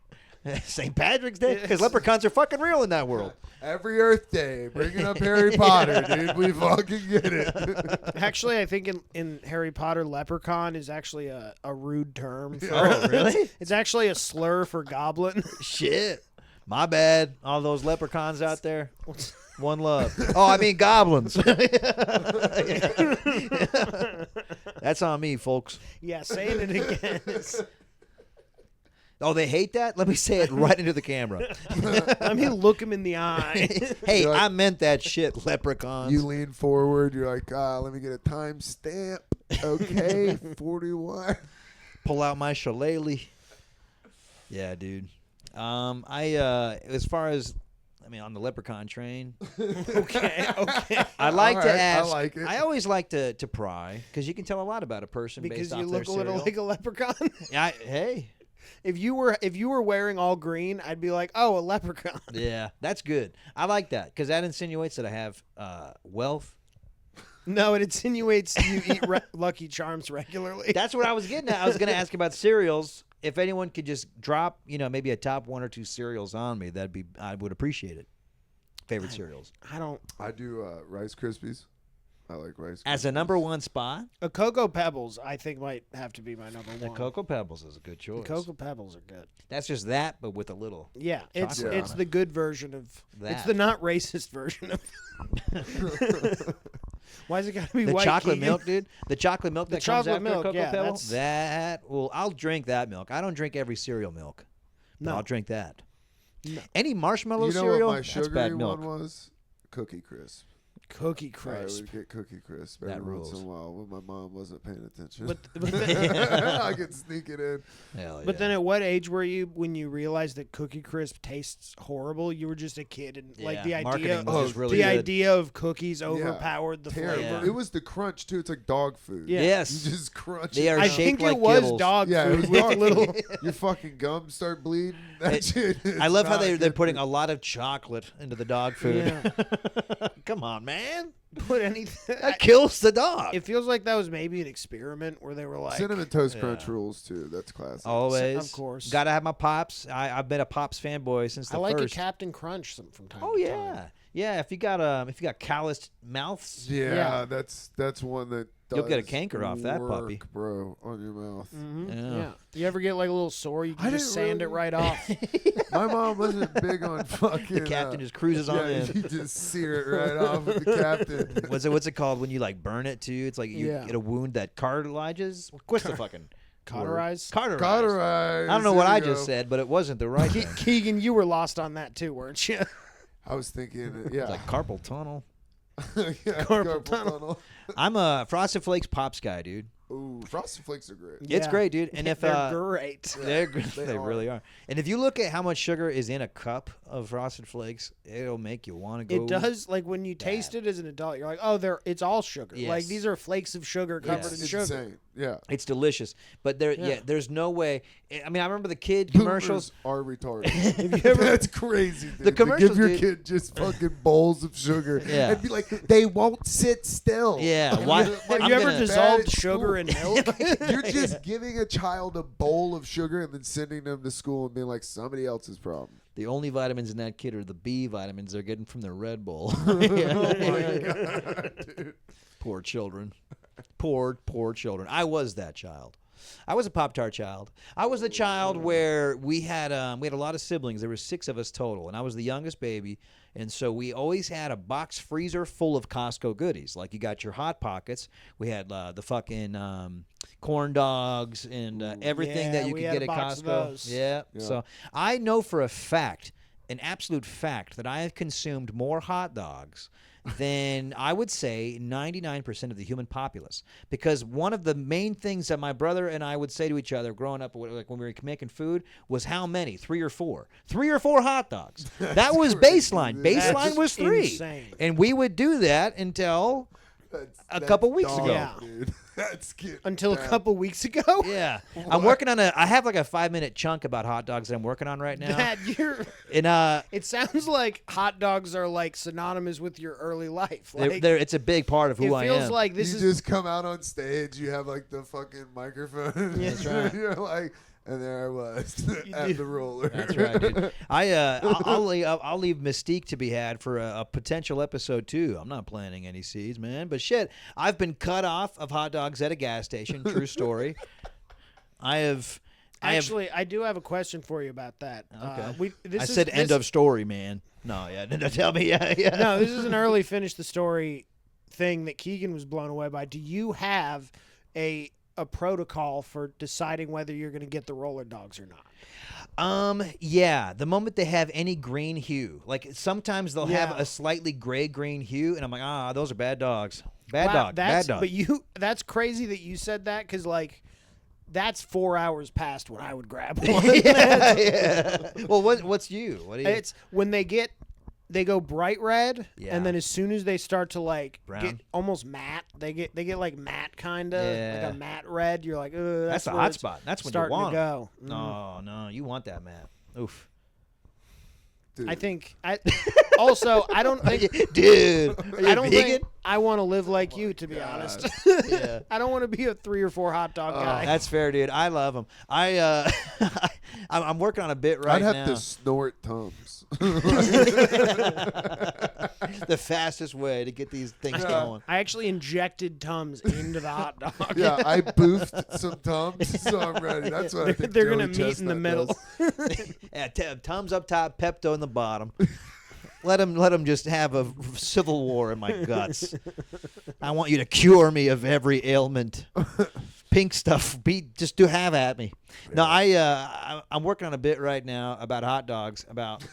St. Patrick's Day. Because leprechauns are fucking real in that world. Every Earth Day, bringing up Harry Potter, dude. We fucking get it. actually, I think in Harry Potter, leprechaun is actually a rude term. Oh, really? It's actually a slur for goblin. Shit. My bad. All those leprechauns out there. One love. Oh, I mean goblins. That's on me, folks. Yeah, saying it again. Oh, they hate that? Let me say it right into the camera. Let me look him in the eye. Hey, You're like- I meant that shit, leprechauns. You lean forward. You're like, let me get a time stamp. Okay, 41. Pull out my shillelagh. Yeah, dude. As far as, on the leprechaun train, Okay. I like All to right, I ask. like it. I always like to pry because you can tell a lot about a person Because based you off look a their little cereal. like a leprechaun. Hey, If you were wearing all green, I'd be like, oh, a leprechaun. yeah, that's good. I like that because that insinuates that I have wealth. No, it insinuates you eat Lucky Charms regularly. That's what I was getting at. I was going to ask about cereals. If anyone could just drop, maybe a top 1 or 2 cereals on me, I would appreciate it. Favorite cereals I do Rice Krispies. I like Rice Krispies. as a number 1 spot. a Cocoa Pebbles, I think, might have to be my number The one. Cocoa Pebbles is a good choice. The Cocoa Pebbles are good. That's just that, but with a little. Yeah, it's Chocolate. the good version of That. It's the not racist version of. Why is it got to be The white? chocolate Keegan? milk, dude. The chocolate milk that comes chocolate after milk, Cocoa yeah, Pebble. that's- I'll drink that milk. I don't drink every cereal milk. But No. I'll drink that. No. Any marshmallow You know cereal? what my That's sugary bad milk. one was? Cookie Crisp. Cookie I Crisp. would get Cookie Crisp That every once in rules. a while when my mom wasn't paying attention. But then, I could sneak it in. Hell but yeah. then, at what age were you when you realized that Cookie Crisp tastes horrible? You were just a kid, and like the Yeah, idea, marketing was just really the good. idea of cookies overpowered the Terrible. flavor. Yeah. It was the crunch too. It's like dog food. Yeah. Yes. You just crunch They it. are I shaped think like it was kibbles. dog Yeah, it food was with dog little. food. Your fucking gums start bleeding. That shit. I love how they're good putting food. a lot of chocolate into the dog food. Yeah. Come on, man. Put anything. That kills the dog. It feels like that was maybe an experiment where they were like, Cinnamon Toast Crunch rules too. That's classic. Always. Of course. Gotta have my Pops. I've been a Pops fanboy since the I like first. a Captain Crunch from time Oh, to yeah. time. Yeah, if you got calloused mouths, Yeah, that's one that You'll get a does canker off that puppy. work, bro, on your mouth. Yeah. You ever get like a little sore? You can just sand it right off. My mom wasn't big on fucking. The captain just cruises on in. You just sear it right off with the captain. What's it called when you like burn it too? It's like you get a wound that cartilages. What's the fucking Cauterize? Cauterize. I don't know what I just said, but it wasn't the right thing. Keegan, you were lost on that too, weren't you? I was thinking, It's like carpal tunnel. Carpal tunnel. I'm a Frosted Flakes Pops guy, dude. Ooh, Frosted Flakes are great. It's great, dude. And if they're great. they really are. And if you look at how much sugar is in a cup of Frosted Flakes, it'll make you want to go. It does. Like when you taste it as an adult, you're like, oh, it's all sugar. Yes. Like these are flakes of sugar covered in It's sugar. insane. Yeah. It's delicious. But there's no way. I mean, I remember the kid commercials. Boomers are retarded. That's crazy. Dude. The commercials, to give your dude. kid just fucking bowls of sugar Yeah. and be like, they won't sit still. Yeah. Why? Have I'm you ever gonna- dissolved Bad sugar in milk? You're just giving a child a bowl of sugar and then sending them to school and being like somebody else's problem. The only vitamins in that kid are the B vitamins they're getting from their Red Bull. Oh my god, dude. Poor children. Poor children. I was that child. I was a Pop-Tart child. I was the child where we had a lot of siblings. There were 6 of us total, and I was the youngest baby. And so we always had a box freezer full of Costco goodies. Like you got your Hot Pockets. We had the fucking corn dogs and everything that you could get at Costco. Yeah. So I know for a fact, an absolute fact, that I have consumed more hot dogs than I would say 99% of the human populace. Because one of the main things that my brother and I would say to each other growing up, like when we were making food, was how many? 3 or 4. 3 or 4 hot dogs. That was baseline. Baseline was 3. Insane. And we would do that until a couple weeks ago. Yeah. Dude. That's getting Until down. a couple weeks ago? Yeah. I'm working on I have like a 5-minute chunk about hot dogs that I'm working on right now. Dad, And it sounds like hot dogs are like synonymous with your early life. Like, it's a big part of who I am. It feels like this you is just come out on stage, you have like the fucking microphone. Yeah, that's right. You're like, and there I was at the roller. That's right, dude. I'll leave Mystique to be had for a potential episode 2. I'm not planting any seeds, man. But shit, I've been cut off of hot dogs at a gas station. True story. I do have a question for you about that. Okay. I said end of story, man. No, yeah. Tell me, yeah. No, this is an early finish the story thing that Keegan was blown away by. Do you have a protocol for deciding whether you're going to get the roller dogs or not? Yeah. The moment they have any green hue, like sometimes they'll have a slightly gray-green hue, and I'm like, those are bad dogs. Bad dog. But that's crazy that you said that because like that's 4 hours past when I would grab one. yeah. Well, what's you? What do you? It's when they go bright red, Yeah. and then as soon as they start to like Brown? get almost matte, they get like matte kind of Yeah. like a matte red. You're like, ugh, that's the where hot it's spot. That's when you starting want to 'em. go. Mhm. No, you want that, man. Oof. Dude. I think also I don't think Dude, I don't vegan? think I want to live like you, to be honest. Yeah. I don't want to be a 3 or 4 hot dog guy. That's fair, dude. I love them. I'm working on a bit right I'd have now. to snort Tums. The fastest way to get these things going. I actually injected Tums into the hot dog. Yeah, I boofed some Tums, so I'm ready. That's what I think. They're gonna Joey meet in the Chestnut middle. does. Yeah, Tums up top, Pepto in the bottom. Let him just have a civil war in my guts. I want you to cure me of every ailment. Pink stuff, just do have at me. No, I'm working on a bit right now about hot dogs, about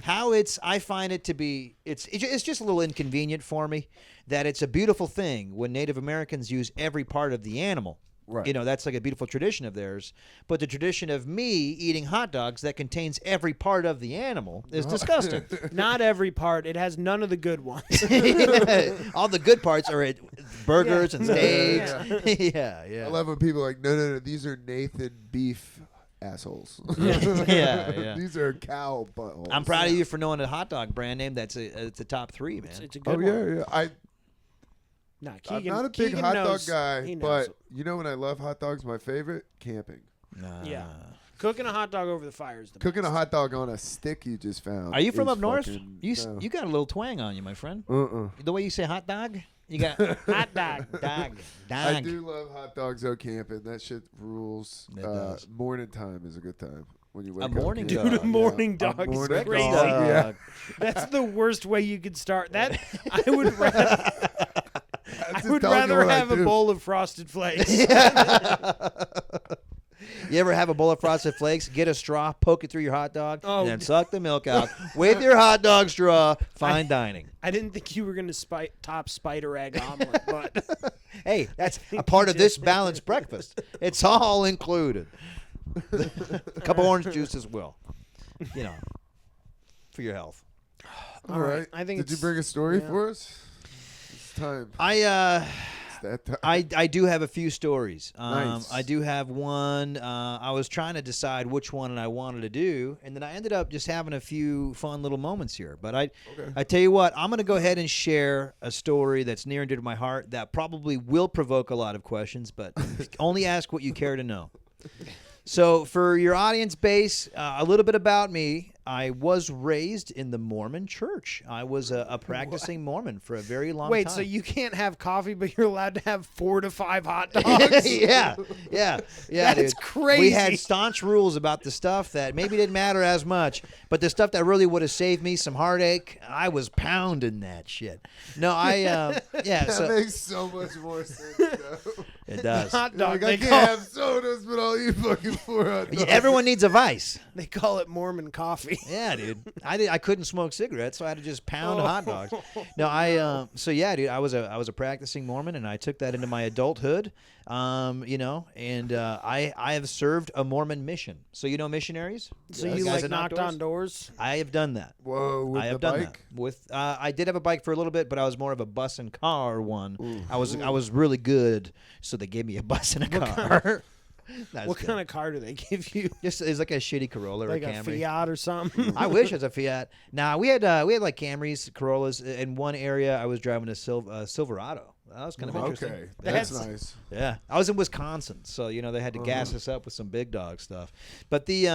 how I find it to be, it's just a little inconvenient for me that it's a beautiful thing when Native Americans use every part of the animal. Right. You know, that's like a beautiful tradition of theirs. But the tradition of me eating hot dogs that contains every part of the animal is disgusting. Not every part. It has none of the good ones. All the good parts are at burgers and steaks. Yeah. I love when people are like, no, these are Nathan beef assholes. Yeah. These are cow buttholes. I'm proud of you for knowing a hot dog brand name that's it's a top 3, man. It's a good Oh one. yeah. Nah, I'm Keegan, not a big Keegan hot knows, dog guy, he knows. but you know when I love hot dogs, my favorite? Camping. Yeah. Cooking a hot dog over the fire is the Cooking best. a hot dog on a stick you just found. Are you from is up north? fucking- You no. you got a little twang on you, my friend. Uh-uh. The way you say hot dog, you got hot dog. dog. I do love hot dogs though camping. That shit rules. It does. Morning time is a good time. When you wake up. morning camping. dog. Dude, a morning Yeah, dog is morning crazy. dog, yeah. That's the worst way you could start. That I would rather. I Just would tell you rather what I have a do. bowl of Frosted Flakes. You ever have a bowl of Frosted Flakes, get a straw, poke it through your hot dog, Oh, and then suck the milk out with your hot dog straw? Fine dining. I didn't think you were going to top spider egg omelet, but Hey, that's a part of this balanced breakfast. It's all included. A couple orange juice as well. You know, for your health. All right. I think Did you it's- bring a story yeah. for us? It's time. It's that time. I do have a few stories. Nice. I do have one. I was trying to decide which one I wanted to do, and then I ended up just having a few fun little moments here. But I tell you what, I'm going to go ahead and share a story that's near and dear to my heart that probably will provoke a lot of questions, but only ask what you care to know. So for your audience base, a little bit about me. I was raised in the Mormon church. I was a practicing Mormon for a very long time. wait, so you can't have coffee, but you're allowed to have 4 to 5 hot dogs? yeah, That's dude. crazy. We had staunch rules about the stuff that maybe didn't matter as much, but the stuff that really would have saved me some heartache, I was pounding that shit. No, That makes so much more sense, though. it does. Hot You're dog. like, I can't have sodas, but I'll eat fucking 4 hot dogs. Everyone needs a vice. They call it Mormon coffee. Yeah, dude. I couldn't smoke cigarettes, so I had to just pound hot dogs. No, so yeah, dude. I was a practicing Mormon, and I took that into my adulthood. And I have served a Mormon mission. So you know missionaries. So Those you guys like that knock knocked on doors? I have done that. Whoa, with I have the done bike? that. With I did have a bike for a little bit, but I was more of a bus and car one. I was really good, so they gave me a bus and a car. What kind of car do they give you? Just it's like a shitty Corolla Like or a a Camry. Fiat or something? I wish it was a Fiat. Nah, we had like Camrys, Corollas. In one area, I was driving a Silverado. That was kind of interesting. Okay, that's nice. Yeah, I was in Wisconsin, so they had to gas us up with some big dog stuff. But the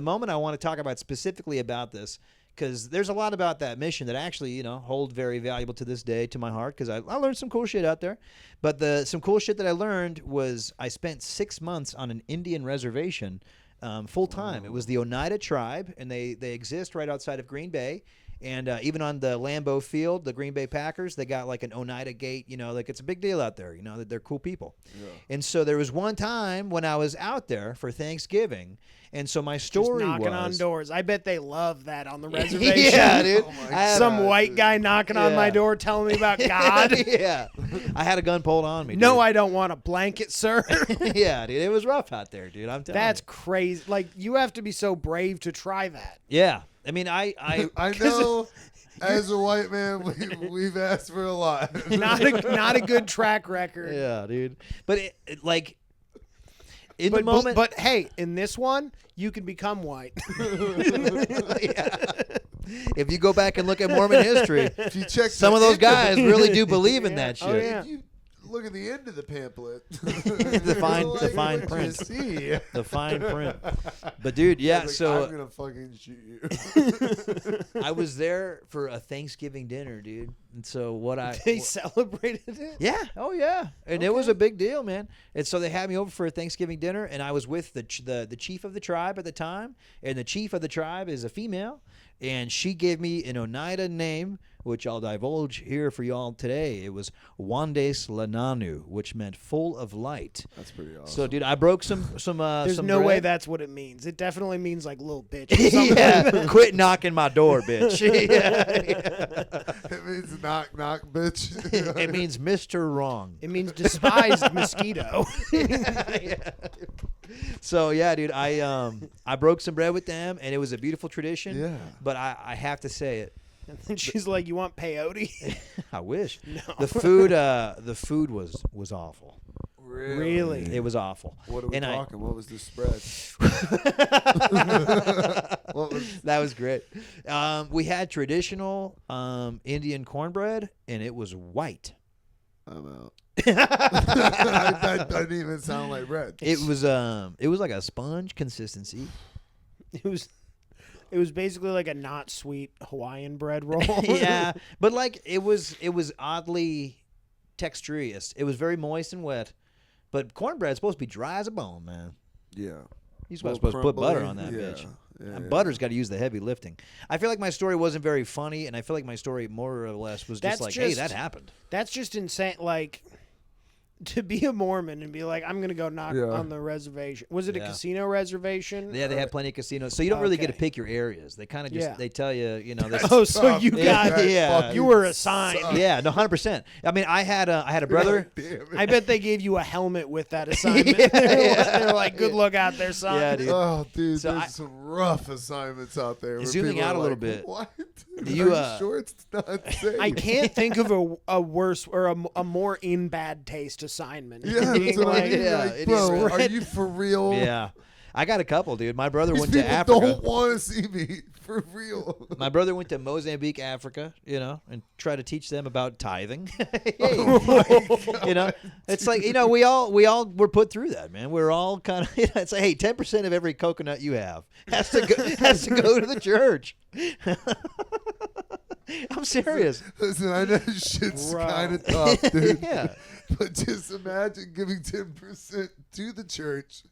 moment I want to talk about specifically about this, because there's a lot about that mission that actually hold very valuable to this day to my heart, because I learned some cool shit out there. But some cool shit that I learned was I spent 6 months on an Indian reservation full time. It was the Oneida tribe, and they exist right outside of Green Bay. And even on the Lambeau Field, the Green Bay Packers, they got like an Oneida gate. Like it's a big deal out there. That they're cool people. Yeah. And so there was one time when I was out there for Thanksgiving, and so my story Just knocking on doors. I bet they love that on the reservation. Yeah, dude. Some white guy knocking on my door telling me about God. Yeah. I had a gun pulled on me. Dude. No, I don't want a blanket, sir. Yeah, dude. It was rough out there, dude. I'm telling you. That's crazy. Like, you have to be so brave to try that. Yeah. I mean, I know. As a white man, we've asked for a lot. Not a good track record. Yeah, dude. But in the moment, but hey, in this one, you can become white. Yeah. If you go back and look at Mormon history, if you check some of those guys really do believe in that shit. Oh, yeah. If you look at the end of the pamphlet, the fine what print. you see. The fine print. But dude, yeah. Like, So I'm gonna fucking shoot you. I was there for a Thanksgiving dinner, dude. And so They celebrated it? Yeah. Oh, yeah. And it was a big deal, man. And so they had me over for a Thanksgiving dinner, and I was with the chief of the tribe at the time. And the chief of the tribe is a female, and she gave me an Oneida name, which I'll divulge here for y'all today. It was Wandes Lananu, which meant full of light. That's pretty awesome. So, dude, I broke some There's some no way bread. that's what it means. It definitely means like little bitch. Or something. Yeah, quit knocking my door, bitch. Yeah. It means knock, knock, bitch. It means Mr. Wrong. It means despised mosquito. Yeah. So yeah, dude, I broke some bread with them, and it was a beautiful tradition. Yeah. But I have to say it. And then she's like, "You want peyote?" I wish. No. The food was awful. Really? It was awful. What are we And talking? What was the spread? What was? That was great. We had traditional Indian cornbread, and it was white. I'm out. That doesn't even sound like bread. It was like a sponge consistency. It was basically like a not sweet Hawaiian bread roll. Yeah, but like it was oddly texturous. It was very moist and wet. But cornbread's supposed to be dry as a bone, man. Yeah. You're supposed to put butter on that bitch. Yeah, Butter's got to use the heavy lifting. I feel like my story wasn't very funny, and I feel like my story more or less was just like, hey, that happened. That's just insane. Like, to be a Mormon and be like, I'm going to go knock on the reservation. Was it a casino reservation? Yeah, they have plenty of casinos. So you don't really get to pick your areas. They kind of just, they tell you, you know. Oh, so you got, you were assigned. Yeah, no, 100%. I mean, I had a brother. I bet they gave you a helmet with that assignment. They're like, good luck out there, son. Yeah, dude. Oh, dude, so there's some rough assignments out there. Zooming out a little bit. What? Are you sure it's not safe? I can't think of a worse or a more in bad taste assignment. Yeah, that's what I mean. Like, bro, are you for real? Yeah. I got a couple, dude. My brother went to people Africa. Don't want to see me for real. My brother went to Mozambique, Africa, you know, and tried to teach them about tithing. You know, it's like, you know, we all were put through that, man. We're all kind of, you know, it's like, hey, 10% of every coconut you have has to go to the church. I'm serious. Listen, I know shit's kind of tough, dude. Yeah. But just imagine giving 10% to the church.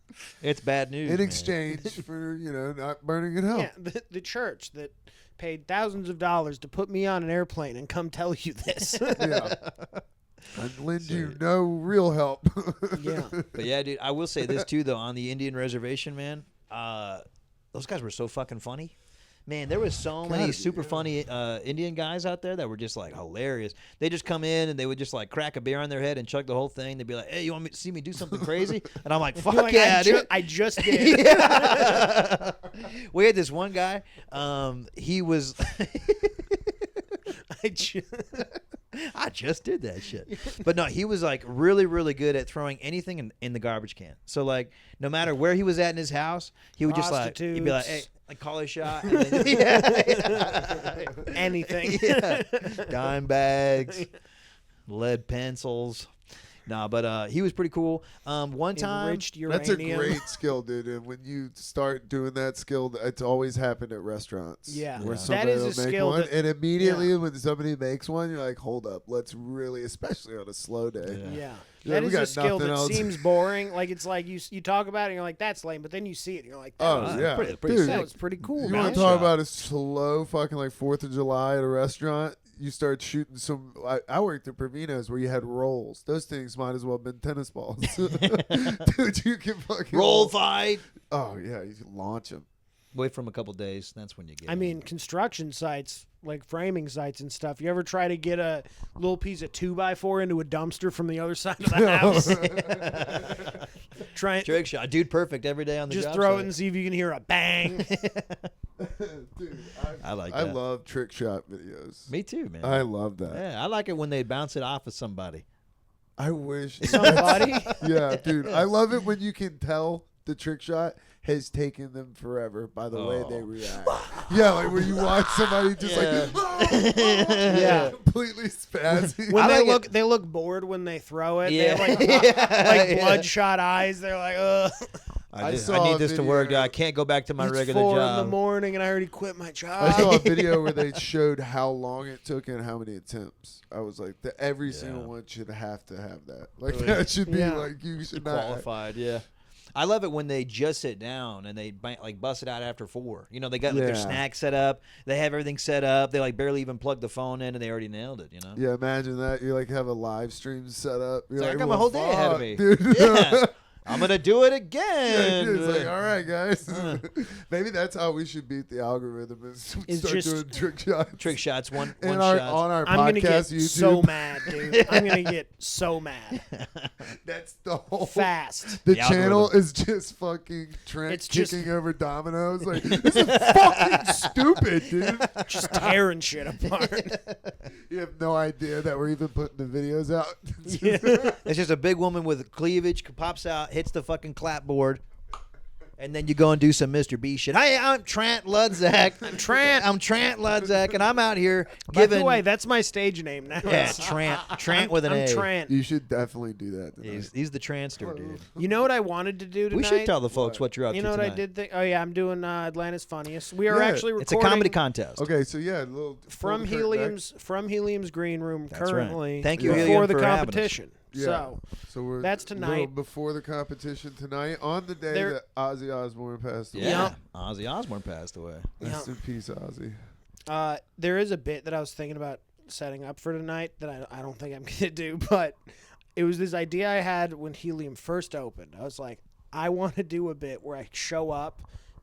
It's bad news in exchange for, you know, not burning in hell. Yeah, the church that paid thousands of dollars to put me on an airplane and come tell you this. Yeah. I'd lend you no real help. Yeah. But yeah, dude, I will say this too, though, on the Indian reservation, man, those guys were so fucking funny. Man, there was so many super funny Indian guys out there that were just like hilarious. They just come in and they would just like crack a beer on their head and chug the whole thing. They'd be like, "Hey, you want me to see me do something crazy?" And I'm like, "Fuck like, yeah, dude!" I just did. Yeah. We had this one guy. He was. I just did that shit. But no, he was like really, really good at throwing anything in the garbage can. So like, no matter where he was at in his house, he would just like, he'd be like, "Hey, like call a shot." And then, anything. Yeah. Dime bags, lead pencils. No, but he was pretty cool. One time, enriched uranium. That's a great skill, dude. And when you start doing that skill, it's always happened at restaurants. Yeah, where that somebody is a will make skill. one, and immediately when somebody makes one, you're like, "Hold up, let's really," especially on a slow day. Yeah. Yeah, That we is a got skill nothing that else. seems boring. Like it's like you talk about it and you're like, that's lame, but then you see it and you're like, Oh yeah, pretty dude. that was pretty cool. You man. want to talk about a slow fucking like 4th of July at a restaurant? You start shooting some. I worked at Provino's where you had rolls. Those things might as well have been tennis balls. Dude, you can fucking roll fight. Oh yeah, you can launch them. Wait from a couple days. That's when you get. I mean, construction sites, like framing sites and stuff. You ever try to get a little piece of 2x4 into a dumpster from the other side of the house? Try it. Trick shot, dude. Perfect every day on the Just job throw it site. and see if you can hear a bang. Dude, I like I that. love trick shot videos. Me too, man. I love that. Yeah, I like it when they bounce it off of somebody. I wish Somebody. Yeah, dude. I love it when you can tell the trick shot has taken them forever by the way they react. Yeah, like where you watch somebody just Yeah. completely spazzy. When I they look bored when they throw it. Yeah. They have like bloodshot eyes. They're like, ugh. I saw need a this to video- work. I can't go back to my It's regular 4 job. in the morning and I already quit my I job. saw a video where they showed how long it took and how many attempts. I was like, every single one should have to have that. Like that should be like you should not. Qualified, yeah. I love it when they just sit down and they like bust it out after 4. You know, they got like their snack set up. They have everything set up. They like barely even plug the phone in and they already nailed it. You know. Yeah, imagine that. You like have a live stream set up. You're It's like, like, I got my well, whole day ahead of fuck, me. dude. Yeah. I'm gonna do it Yeah, again. it's like, all right, guys. Maybe that's how we should beat the algorithm is It's start just- doing trick shots. Trick shots, one And shots. on our I'm gonna get podcast, YouTube. so mad, dude. I'm gonna get so mad. That's the whole Fast. The The channel algorithm. is just fucking Trent It's just- kicking over dominoes. Like, this is fucking stupid, dude. Just tearing shit apart. You have no idea that we're even putting the videos out. Yeah. It's just a big woman with cleavage pops out, hits the fucking clapboard, And then you go and do some Mr. B shit. Hey, I'm Trent Ludzak. I'm Trent Ludzak, and I'm out here giving. By the way, that's my stage name now. Yeah, Trent with an I'm A. Trent. You should definitely do that tonight. He's the Transter, dude. You know what I wanted to do tonight? We should tell the folks what you're up to You know what tonight. I did think? Oh yeah, I'm doing Atlanta's Funniest. We are actually recording. It's a comedy contest. Okay, so yeah, a little from Helium's green room That's currently. right. Thank you, before Helium, the for having us. competition. Yeah. So we're that's a little tonight. before the competition tonight, on the day that Ozzy Osbourne passed away. Yeah, Ozzy Osbourne passed away. Rest in peace, Ozzy. There is a bit that I was thinking about setting up for tonight that I don't think I'm gonna do, but it was this idea I had when Helium first opened. I was like, I want to do a bit where I show up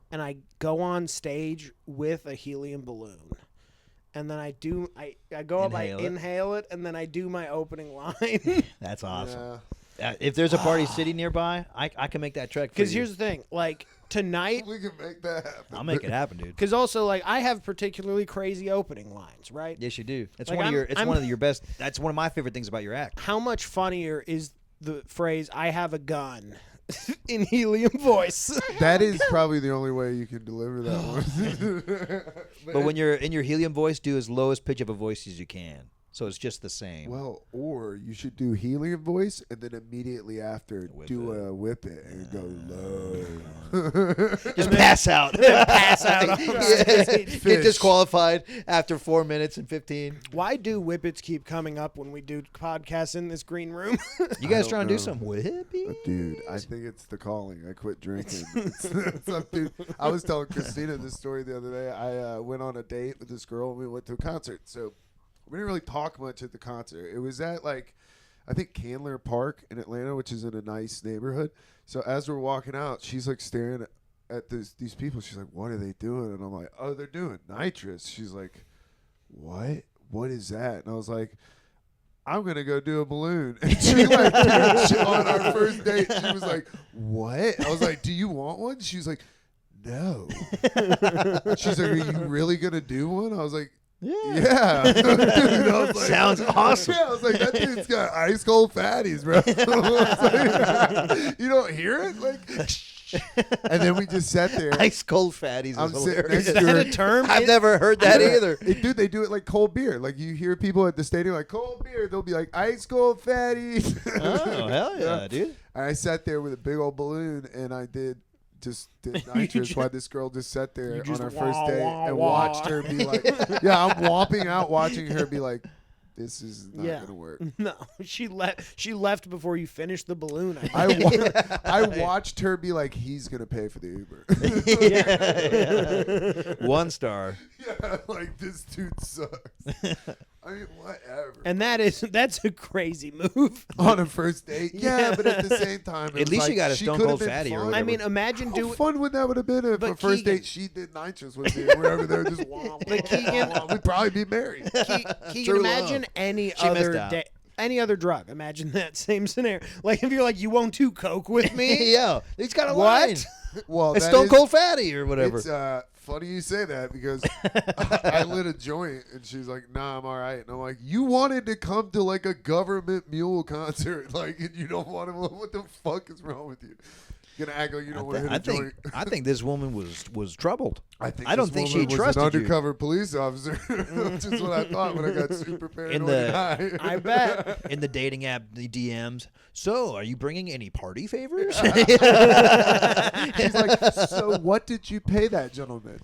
and I go on stage with a helium balloon. And then I go up, I inhale it, and then I do my opening line. That's awesome. Yeah. If there's a party city nearby, I can make that trek for you. Because here's the thing, like tonight, we can make that happen. I'll make it happen, dude. Because also, like, I have particularly crazy opening lines, right? Yes, you do. It's like one of your best. That's one of my favorite things about your act. How much funnier is the phrase "I have a gun" in helium voice? That is probably the only way you can deliver that one. But when you're in your helium voice, do as lowest pitch of a voice as you can. So it's just the same. Well, or you should do helium voice and then immediately after a whip it and go low. Just pass out. Pass out. Get disqualified after 4 minutes and 15. Why do whippets keep coming up when we do podcasts in this green room? You guys trying to do some whippy? Dude, I think it's the calling. I quit drinking. Dude, I was telling Christina this story the other day. I went on a date with this girl and we went to a concert. So we didn't really talk much at the concert. It was at, like, I think Candler Park in Atlanta, which is in a nice neighborhood. So as we're walking out, she's, like, staring at these people. She's like, what are they doing? And I'm like, oh, they're doing nitrous. She's like, what? What is that? And I was like, I'm going to go do a balloon. And she, like, on our first date, she was like, what? I was like, do you want one? She was like, no. She's like, are you really going to do one? I was like, yeah. Dude, I was like, sounds awesome. Yeah, I was like, that dude's got ice cold fatties, bro. Like, you don't hear it? Like, and then we just sat there. Ice cold fatties. I'm Is sitting hilarious. next to her. Is that a term? I've never heard that either. Dude, they do it like cold beer. Like you hear people at the stadium like cold beer. They'll be like ice cold fatties. Oh, hell yeah, dude. And I sat there with a big old balloon and I did nitrous while this girl just sat there on our first date and watched her be like, yeah, I'm whopping out watching her be like, this is not going to work. No, she left before you finished the balloon. I watched her be like, he's going to pay for the Yeah. Uber. 1 star. Yeah, like, this dude sucks. I mean, whatever. And that's a crazy move. On a first date? Yeah, but at the same time, At least you got a Stone Cold Fatty or whatever. I mean, imagine How fun would that would have been if a first date she did nitrous with me? Wherever they're just But Keegan, we'd probably be married. Keegan, imagine any other drug. Imagine that same scenario. Like if you're like, you won't do coke with me? Yeah, he's got a line. Well, it's Stone Cold Fatty or whatever. It's funny you say that because I lit a joint and she's like, nah, I'm all right. And I'm like, you wanted to come to like a government mule concert, like, and you don't want to, what the fuck is wrong with you? You're going to act like you don't want to hit a joint. I think this woman was troubled. I don't think she was trusted an undercover police officer, which is what I thought when I got super paranoid. I bet. In the dating app, the DMs. So, are you bringing any party favors? She's like, so what did you pay that gentleman?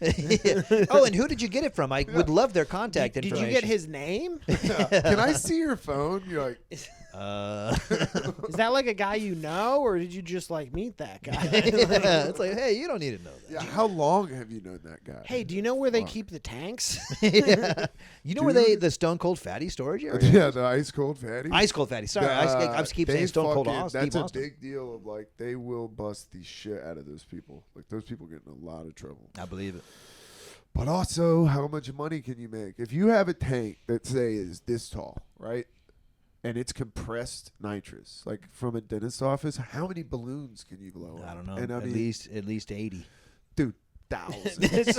Oh, and who did you get it from? I would love their contact information. Did you get his name? Can I see your phone? You're like, is that like a guy you know, or did you just like meet that guy? Yeah, it's like, hey, you don't need to know that. yeah, how long have you known that guy? Hey, do you know where they keep the tanks? Yeah. You know where the Stone Cold Fatty storage area? Yeah, the ice cold fatty. Ice Cold Fatty. Sorry, I keep saying Stone Cold Austin. That's a big deal of like they will bust the shit out of those people. Like those people get in a lot of trouble. I believe it. But also, how much money can you make? If you have a tank that say is this tall, right? And it's compressed nitrous, like from a dentist office, how many balloons can you blow? I don't know. And at least 80. Dude, thousands.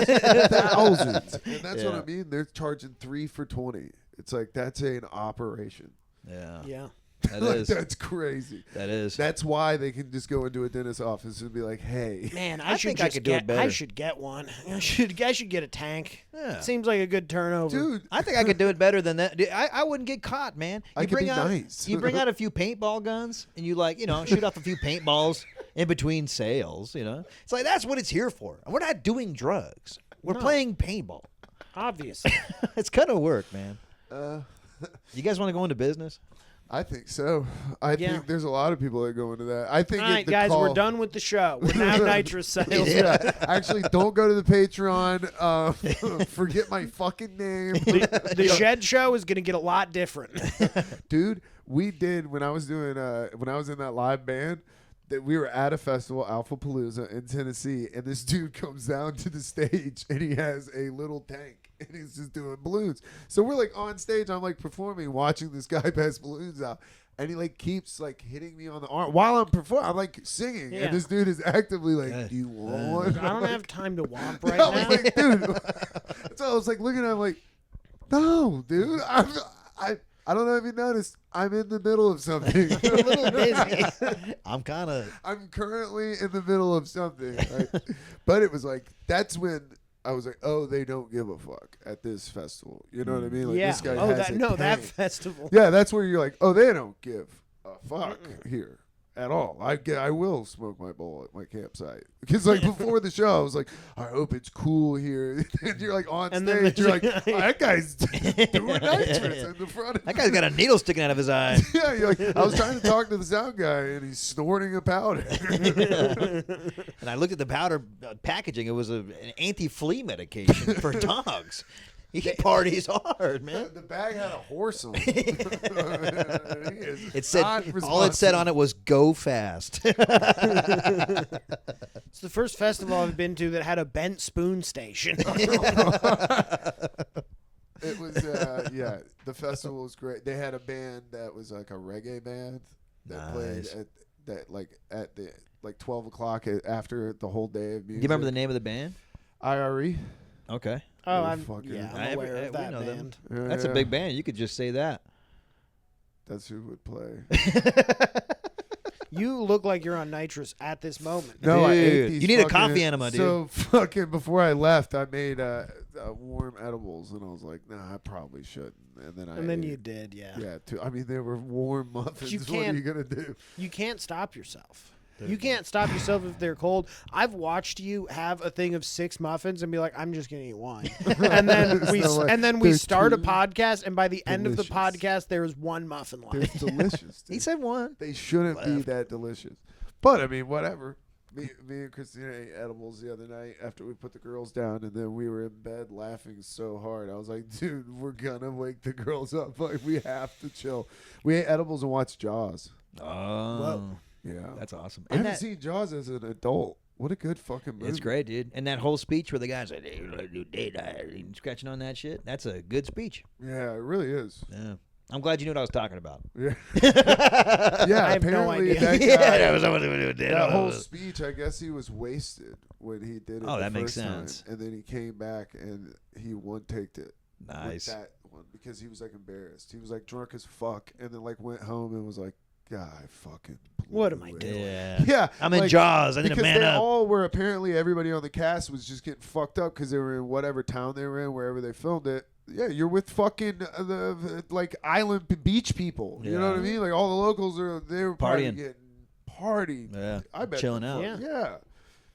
Thousands. And that's what I mean. They're charging 3 for 20. It's like that's an operation. Yeah. Yeah. That is. That's crazy. That is. That's why they can just go into a dentist's office and be like, "Hey, Man, I think I could do it better. I should get one. I should get a tank. Yeah. Seems like a good turnover. dude, I think I could do it better than that. Dude, I wouldn't get caught, man. I could be out, nice. You bring out a few paintball guns and you shoot off a few paintballs in between sales. It's like that's what it's here for. We're not doing drugs. We're playing paintball. Obviously. It's gonna work, man. You guys want to go into business? I think so. I think there's a lot of people that go into that. I think All right, guys, we're done with the show. We're now nitrous sales. Yeah. Actually, don't go to the Patreon. Forget my fucking name. The Shed Show is going to get a lot different. Dude, we did when I was in that live band. That we were at a festival, Alphapalooza in Tennessee, and this dude comes down to the stage and he has a little tank and he's just doing balloons. So we're like on stage, I'm like performing, watching this guy pass balloons out, and he like keeps like hitting me on the arm while I'm performing. I'm like singing, and this dude is actively like, "Do you want one?" I don't have time to womp right I now. was like, dude. So I was like looking at him like, "No, dude, I don't know if you noticed. I'm in the middle of something. A little busy. I'm currently in the middle of something." Right? But it was like, that's when I was like, oh, they don't give a fuck at this festival. You know what I mean? Like, Yeah. this guy Oh, has that a no, that tank. festival. Yeah, that's where you're like, oh, they don't give a fuck here at all. I will smoke my bowl at my campsite. Because like before the show, I was like, I hope it's cool here. And you're like on And then stage, you're like, oh, that guy's doing nitrous in the front of That guy's got a needle sticking out of his eye. Yeah, you're like, I was trying to talk to the sound guy, and he's snorting a powder. And I looked at the powder packaging. It was an anti-flea medication for dogs. He parties hard, man. The bag had a horse on it. It said all it said on it was "Go fast." It's the first festival I've been to that had a bent spoon station. It was, the festival was great. They had a band that was like a reggae band that played at the 12 o'clock after the whole day of music. Do you remember the name of the band? IRE. Okay. Oh, I'm aware of that know band. them. That's a big band. You could just say that. That's who would play. You look like you're on nitrous at this moment. No, I ate Dude, these you need a fucking- coffee enema, dude. So fucking before I left, I made warm edibles, and I was like, nah, I probably shouldn't. And then you did, yeah. Yeah, I mean, they were warm muffins. What are you gonna do? You can't stop yourself. You can't stop yourself if they're cold. I've watched you have a thing of 6 muffins and be like, I'm just gonna eat one, and then we start a podcast, and by the end of the podcast, there is 1 muffin left. They're delicious. Dude. He said one. They shouldn't be that delicious. But I mean, whatever. Me and Christina ate edibles the other night after we put the girls down, and then we were in bed laughing so hard. I was like, dude, we're gonna wake the girls up. Like, we have to chill. We ate edibles and watched Jaws. Oh, Whoa. Yeah. that's awesome. I haven't seen Jaws as an adult. What a good fucking movie. It's great, dude. And that whole speech where the guy's like, scratching on that shit, that's a good speech. Yeah, it really is. Yeah. I'm glad you knew what I was talking about. Yeah. Yeah, I have no apparently idea. that guy, that was someone who did that whole speech, I guess he was wasted when he did it Oh, the that makes first time. sense. And then he came back and he one-taked it. Nice. With that one because he was like embarrassed. He was like drunk as fuck and then like went home and was like, God, I fucking blew What am I it." doing? Yeah. Yeah. I'm in like, Jaws. I need to because man they up. all were apparently everybody on the cast was just getting fucked up because they were in whatever town they were in, wherever they filmed it. Yeah, you're with fucking the like island beach people. You know what I mean? Like all the locals they were Partying. partying. Yeah. I bet Chilling the out. fuck- Yeah.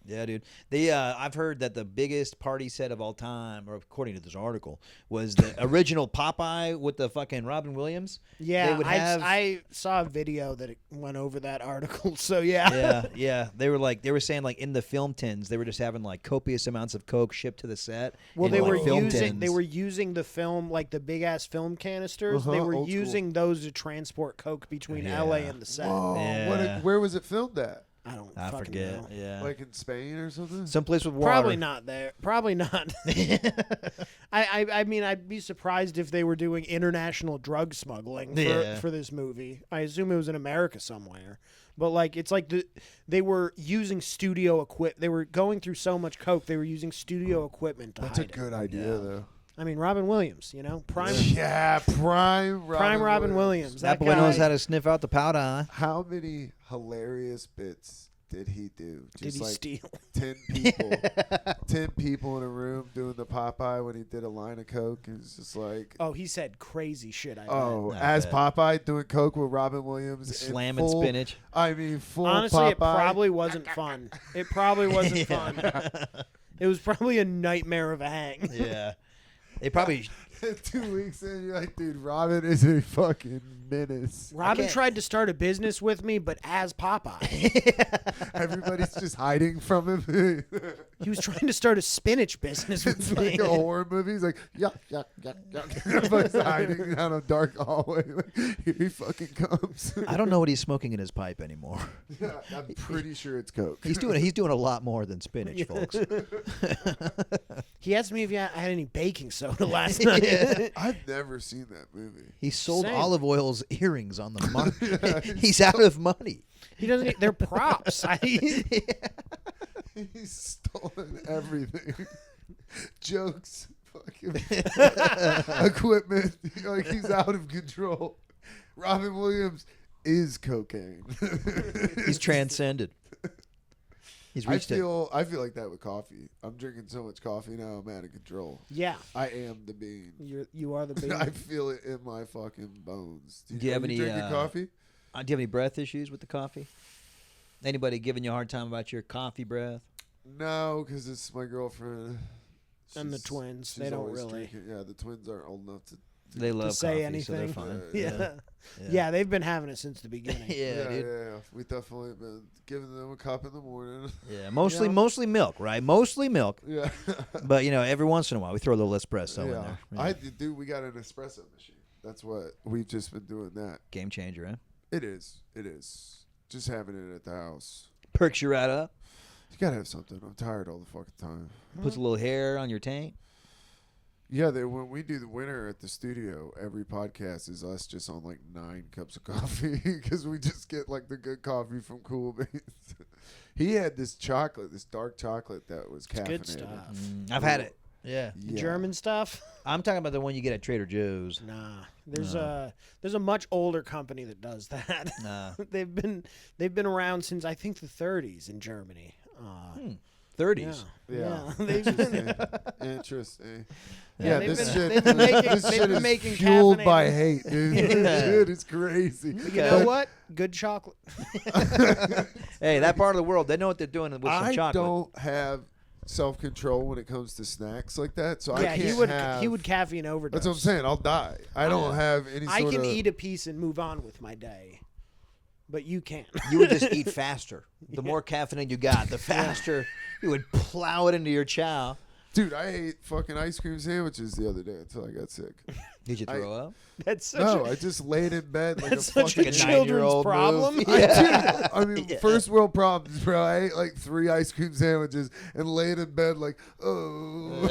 Yeah, dude. I've heard that the biggest party set of all time, or according to this article, was the original Popeye with the fucking Robin Williams. Yeah, They would have- I saw a video that it went over that article. So yeah, Yeah. They were saying like in the film tins, they were just having like copious amounts of coke shipped to the set. Well, in, they like, were film using tins. they were using the film, like the big ass film canisters. They were old school. using those to transport coke between LA and the set. Whoa, Yeah. where was it filmed at? I don't I fucking forget. know. Yeah. Like in Spain or something? Someplace with water. Probably not there. Probably not. I mean, I'd be surprised if they were doing international drug smuggling for this movie. I assume it was in America somewhere. But like, it's like they were using studio equip. They were going through so much coke. They were using studio equipment to That's a hide it. good idea, though. I mean, Robin Williams, prime prime Robin Williams. That boy guy knows how to sniff out the powder. Huh? How many hilarious bits did he do? Did he steal? 10 people. 10 people in a room doing the Popeye when he did a line of coke. It was just like... Oh, he said crazy shit, I bet. As Popeye doing coke with Robin Williams. Slamming spinach. I mean, full Honestly, Popeye. it probably wasn't fun. It probably wasn't fun. It was probably a nightmare of a hang. Yeah. They probably... 2 weeks in, you're like, dude, Robin is a fucking menace. Robin tried to start a business with me, but as Popeye. Everybody's just hiding from him. He was trying to start a spinach business with It's me. like a horror movie. He's like, yuck, yuck, yuck, yuck. Everybody's hiding down a dark hallway. Like, here he fucking comes. I don't know what he's smoking in his pipe anymore. Yeah, I'm pretty sure it's coke. He's doing a lot more than spinach, folks. He asked me if I had any baking soda last night. I've never seen that movie. He sold Same. Olive Oil's earrings on the market. He's out of money. He doesn't. They're props. He's stolen everything. Jokes, fucking equipment. Like, he's out of control. Robin Williams is cocaine. He's transcended. He's reached it. I feel like that with coffee. I'm drinking so much coffee now, I'm out of control. Yeah, I am the bean. you are the bean. I feel it in my fucking bones. Do you have any drinking coffee? Do you have any breath issues with the coffee? Anybody giving you a hard time about your coffee breath? No, because it's my girlfriend. And the twins. She's They don't always really. drinking. Yeah, the twins aren't old enough to. They love say coffee, so they're anything. fine. Yeah, they've been having it since the beginning. Yeah, dude. Yeah. We definitely have been giving them a cup in the morning. Yeah, mostly milk, right? Mostly milk. Yeah. But every once in a while we throw a little espresso in there. Yeah. We got an espresso machine. That's what we've just been doing. That Game changer, huh? it is. Just having it at the house. Perks you right up. You gotta have something. I'm tired all the fucking time. Puts a little hair on your tank. Yeah, when we do the winter at the studio, every podcast is us just on like 9 cups of coffee because we just get like the good coffee from Cool Beans. He had this dark chocolate that was caffeinated. Good stuff. I've had it. Yeah. German stuff. I'm talking about the one you get at Trader Joe's. Nah, there's a much older company that does that. Nah. they've been around since I think the 30s in Germany. 30s. Yeah. They've been, Interesting. Yeah, Yeah, they've this been- shit, they've been making- this they've shit been is making fueled caffeinated- by hate, dude. This shit is crazy. you know what? Good chocolate. Hey, that part of the world, they know what they're doing with some I chocolate. don't have self-control when it comes to snacks like that, so I Yeah, can't he would caffeine overdose. That's what I'm saying. I'll die. I don't have any I sort can of... eat a piece and move on with my day, but you can't. You would just eat faster. The more caffeine you got, the faster you would plow it into your chow. Dude, I ate fucking ice cream sandwiches the other day until I got sick. Did you throw up? That's such No, a, I just laid in bed like that's a such fucking... a children's 9-year-old problem. move. I mean, first world problems, bro. I ate like 3 ice cream sandwiches and laid in bed like, oh.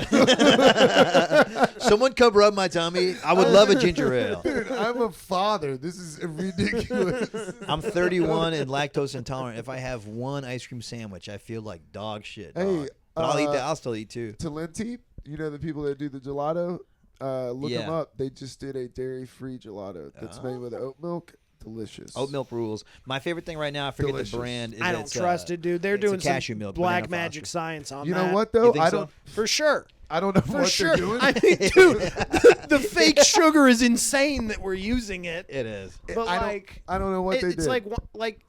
Someone come rub my tummy. I would love a ginger ale. Dude, I'm a father. This is ridiculous. I'm 31 and lactose intolerant. If I have one ice cream sandwich, I feel like dog shit. Hey, dog. But I'll eat that. I'll still eat 2. Talenti, you know the people that do the gelato? Look Yeah. them up. They just did a dairy-free gelato that's made with oat milk. Delicious. Oat milk rules. My favorite thing right now, I forget Delicious. the brand. Is I don't trust it, dude. They're it's a doing some cashew milk, black banana magic Foster. science on You that. know what though? think I so? don't. For sure. I don't know For what sure. they're doing. I mean, dude, the fake sugar is insane that we're using it. It is. But I don't know what they it's did. like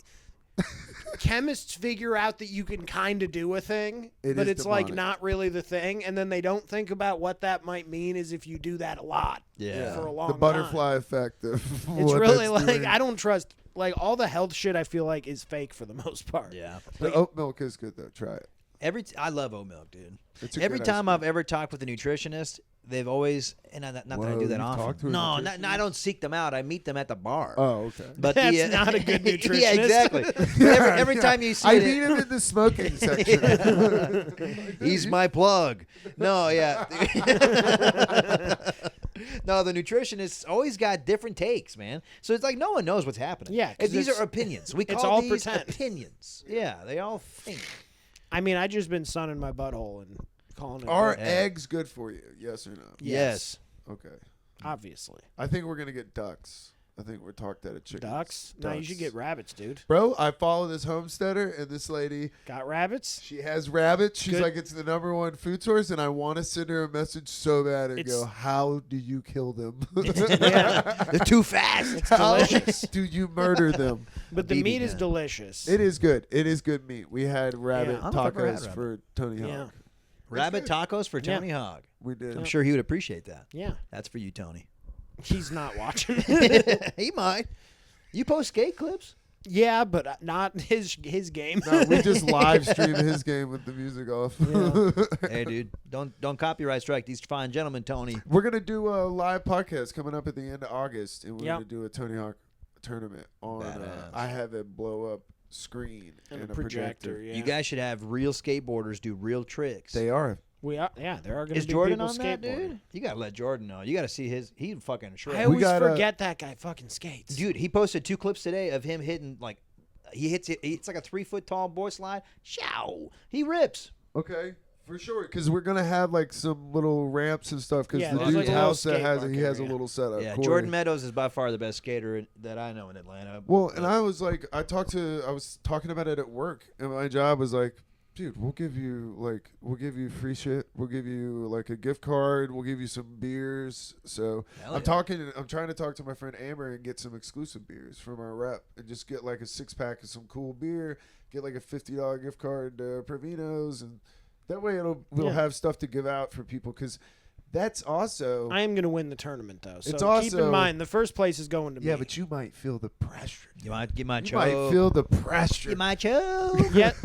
chemists figure out that you can kind of do a thing, It but is it's like demonic. not really the thing, and then they don't think about what that might mean is if you do that a lot. Yeah. For a long the butterfly effect of It's what really that's like doing. I don't trust like all the health shit. I feel like is fake for the most part. Yeah. The oat milk is good though. Try it. I love oat milk, dude. It's a Every good time ice I've ever talked with a nutritionist, they've always, and not that I Whoa, do that you've often. talked to a No, nutritionist? I don't seek them out. I meet them at the bar. Oh, okay. But That's the, not a good nutritionist. Yeah, exactly. every time you see I it, meet him in the smoking section. he's my plug. No, yeah. No, the nutritionists always got different takes, man. So it's like no one knows what's happening. Yeah, 'cause And these it's- are opinions. We it's call all these pretend. opinions. Yeah, they all think. I mean, I just been sunning my butthole and Calling it Are good. eggs good for you? Yes or no? Yes. Okay. Obviously. I think we're gonna get ducks. I think we're talked out of chickens. Ducks? No, you should get rabbits, dude. Bro, I follow this homesteader, and this lady, Got rabbits? she has rabbits. She's Good. like, it's the #1 food source, and I want to send her a message so bad and go, how do you kill them? Yeah. They're too fast. It's How delicious. do you murder them? But the BB meat is gun. delicious. It is good. It is good meat. We had rabbit Yeah. I don't know if I've ever had tacos rabbit. for Tony Hawk. Yeah. Rabbit tacos for Yeah. Tony Hawk. We did. I'm sure he would appreciate that. Yeah. That's for you, Tony. He's not watching. He might. You post skate clips? Yeah, but not his game. No, we just live stream his game with the music off. Hey, dude, don't copyright strike these fine gentlemen, Tony. We're gonna do a live podcast coming up at the end of August, and we're Yep. gonna do a Tony Hawk tournament on. Badass. I have a blow up screen and and a projector. Yeah. You guys should have real skateboarders do real tricks. They are. We are. Yeah, there are going to Is be Jordan people on that, skateboarding. dude? You gotta let Jordan know. You gotta see his. He fucking I shred. always gotta- forget that guy fucking skates. Dude, he posted 2 clips today of him hitting like he hits it. It's like a 3-foot tall boy slide. Show. He rips. Okay, for sure. Because we're gonna have like some little ramps and stuff. Because Yeah, the there's dude's like a little house that skate has park he has a area. little setup. Yeah, Corey. Jordan Meadows is by far the best skater that I know in Atlanta. Well, and I was like, I was talking about it at work, and my job was like, dude, we'll give you free shit. We'll give you like a gift card. We'll give you some beers. So Hell I'm yeah. I'm trying to talk to my friend Amber and get some exclusive beers from our rep, and just get like a 6-pack of some cool beer. Get like a $50 gift card to Provino's, and that way we'll Yeah. have stuff to give out for people. Because that's also I am going to win the tournament though. So It's keep also- in mind the first place is going to me. yeah, but you might feel the pressure. You might You might feel the pressure. You might choke. yes.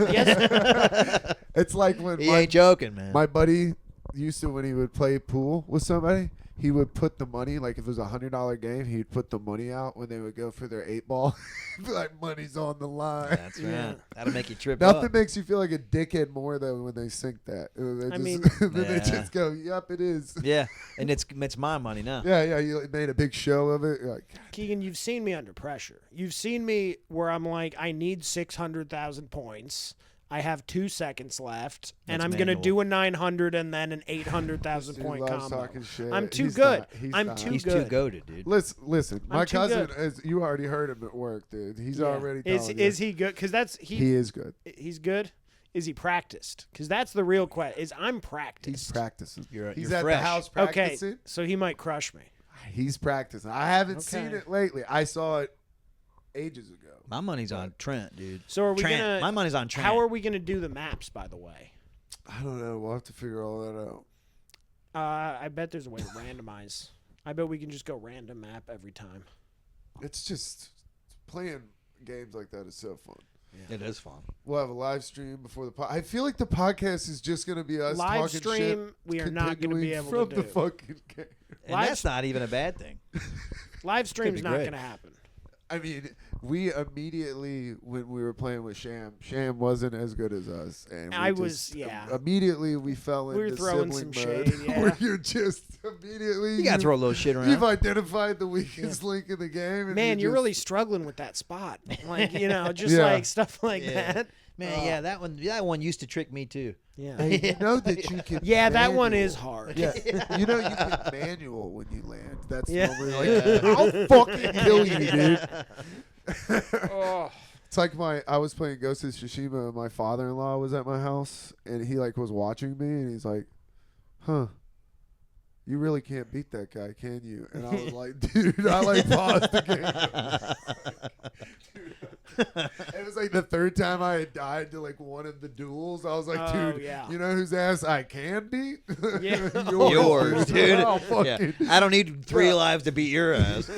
It's like when He ain't joking, man. my buddy used to, when he would play pool with somebody, he would put the money, like if it was $100 game, he'd put the money out when they would go for their 8-ball. Be like, money's on the line. That's right. Yeah. That'll make you trip Nothing up. makes you feel like a dickhead more than when they sink that. They I mean- then they Yeah. just go, yep, it is. Yeah, and it's my money now. Yeah, you made a big show of it. You're like, Keegan, you've seen me under pressure. You've seen me where I'm like, I need 600,000 points. I have 2 seconds left, and That's I'm going to manual. do a 900 and then an 800,000 dude point loves combo. talking shit. I'm too He's good. not. He's I'm not. too He's good. too goated, dude. Listen. My too cousin, good. as you already heard him at work, dude. He's Yeah. already Is telling you. is he good? Because that's He is good. He's good. Is he practiced? Because that's the real question. Is I'm practiced. He's practicing. You're He's fresh. at the house practicing. Okay, so he might crush me. He's practicing. I haven't seen Okay. it lately. I saw it ages ago. My money's on Trent, dude. So are we Trent. gonna? My money's on Trent. How are we gonna do the maps? By the way, I don't know. We'll have to figure all that out. I bet there's a way to randomize. I bet we can just go random map every time. It's just playing games like that is so fun. It is fun. We'll have a live stream before the I feel like the podcast is just going to be us Live talking stream, shit. we are not gonna be continuing able from to the do. fucking game. And Live that's not even a bad thing. Live stream's not great. gonna happen. I mean, we immediately, when we were playing with Sham wasn't as good as us. And I we was- just, yeah. Immediately, we fell We were into throwing sibling some mode, shade, yeah. where you're just immediately... You gotta throw a little shit You've around. identified the weakest link in the game. And Man, you're just, really struggling with that spot. Like just Yeah. like stuff like Yeah. that. Man, yeah, that one used to trick me too. Yeah. Hey, you know that you can Yeah, that one manual. is hard. Yeah, you know you can manual when you land. That's Yeah. normally like, I'll fucking kill you, dude. Oh. It's like I was playing Ghost of Tsushima and my father-in-law was at my house and he like was watching me and he's like, huh, you really can't beat that guy, can you? And I was like, dude, I like paused the game. It was like the third time I had died to like one of the duels. I was like, Oh, dude, yeah. you know whose ass I can beat? Yeah. Yours, dude. I'll Yeah. fucking, I don't need 3 lives to beat your ass.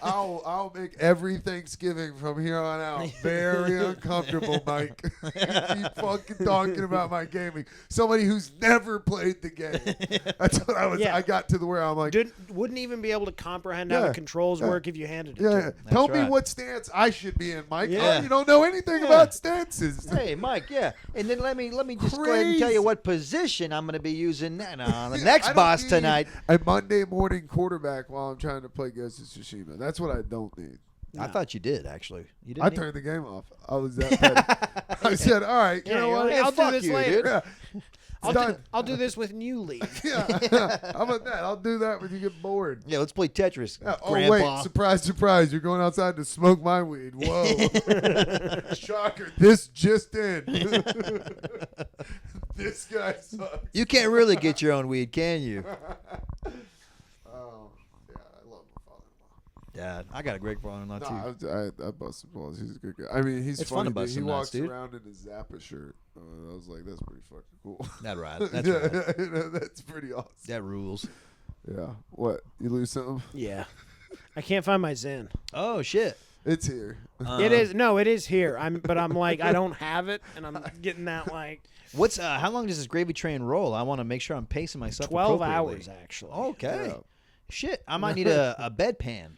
I'll make every Thanksgiving from here on out very uncomfortable, Mike. Keep fucking talking about my gaming. Somebody who's never played the game. That's what I was. Yeah. I got to the where I'm like, Wouldn't even be able to comprehend how Yeah. the controls Yeah. work if you handed it yeah, to yeah. him. Tell right. me what stance I should be in, Mike. Yeah. Oh, you don't know anything about stances. Hey, Mike, yeah. And then let me just go ahead and tell Crazy. you what position I'm going to be using on the I next don't boss need tonight. A Monday morning quarterback while I'm trying to play Ghost of Tsushima. That's what I don't need. I thought you did, actually. You didn't I need- turned the game off. I was that petty. I said, all right, you Yeah, know you're what? like, Hey, I'll do fuck this you, later. dude. Yeah. I'll do this when you leave. Yeah. How about that? I'll do that when you get bored. Yeah, let's play Tetris. Yeah. Oh, Grandpa. wait. Surprise, surprise. You're going outside to smoke my weed. Whoa. Shocker. This just in. This guy sucks. You can't really get your own weed, can you? Oh, yeah. I love my father-in-law. Dad, I got a great father-in-law too. I busted balls. He's a good guy. I mean, he's It's funny. fun to bust He some nuts, walks dude. around in his Zappa shirt. I was like, that's pretty fucking cool. That's right. That's right. That's pretty awesome. That rules. Yeah. What? You lose something? Yeah. I can't find my Zen. Oh shit. It's here. It is here. But I'm like, I don't have it, and I'm getting that like What's how long does this gravy train roll? I want to make sure I'm pacing myself 12 appropriately. hours actually. Okay. Yeah. Shit, I might need a bedpan.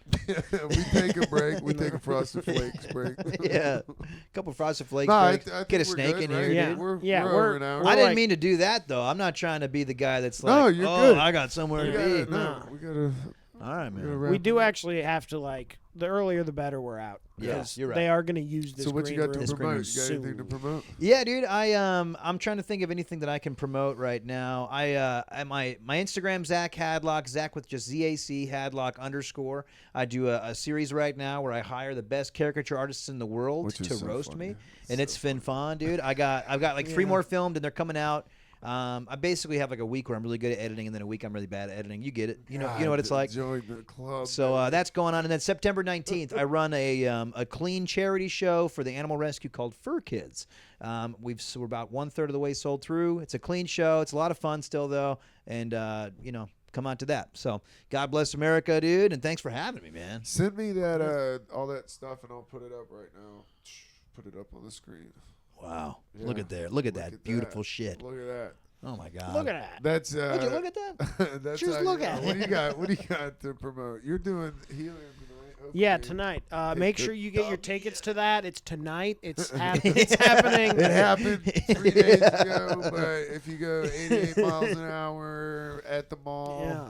We take a break. We take a Frosted Flakes break. Yeah, a couple Frosted Flakes. No, breaks. I think Get a we're snake good, in right? here. Yeah. dude. We're We're- over an hour. we're I didn't like- mean to do that though. I'm not trying to be the guy that's like, No, you're oh, good. I got somewhere we to gotta, be. no, we gotta. All right, We gotta man. wrap We it do up. actually have to like the earlier the better we're out. Yeah, because you're right. They are going to use this. So what you green got to room promote? You got soon. anything to promote? Yeah, dude. I'm trying to think of anything that I can promote right now. My Instagram Zach Hadlock, Zach with just ZAC Hadlock _. I do a series right now where I hire the best caricature artists in the world Which is to so roast funny. me, and it's fin fun, dude. I've got like 3 more filmed and they're coming out. I basically have like a week where I'm really good at editing, and then a week I'm really bad at editing. You get it. You know what it's like. Join the club. So that's going on, and then September 19th, I run a clean charity show for the animal rescue called Fur Kids. We're about 1/3 of the way sold through. It's a clean show. It's a lot of fun still though, and come on to that. So God bless America, dude, and thanks for having me, man. Send me that all that stuff, and I'll put it up right now. Put it up on the screen. Wow, Yeah. look at there, look at that at beautiful that. shit. Look at that. Oh my God, Look at that. That's Would you look at that? that's Just how look you at know. What it. do you got? What do you got to promote? You're doing Helium tonight. Okay. Yeah, tonight. Make the sure you get your tickets to that. It's tonight. It's It happening. It happened 3 days ago, but if you go 88 miles an hour at the mall, Yeah.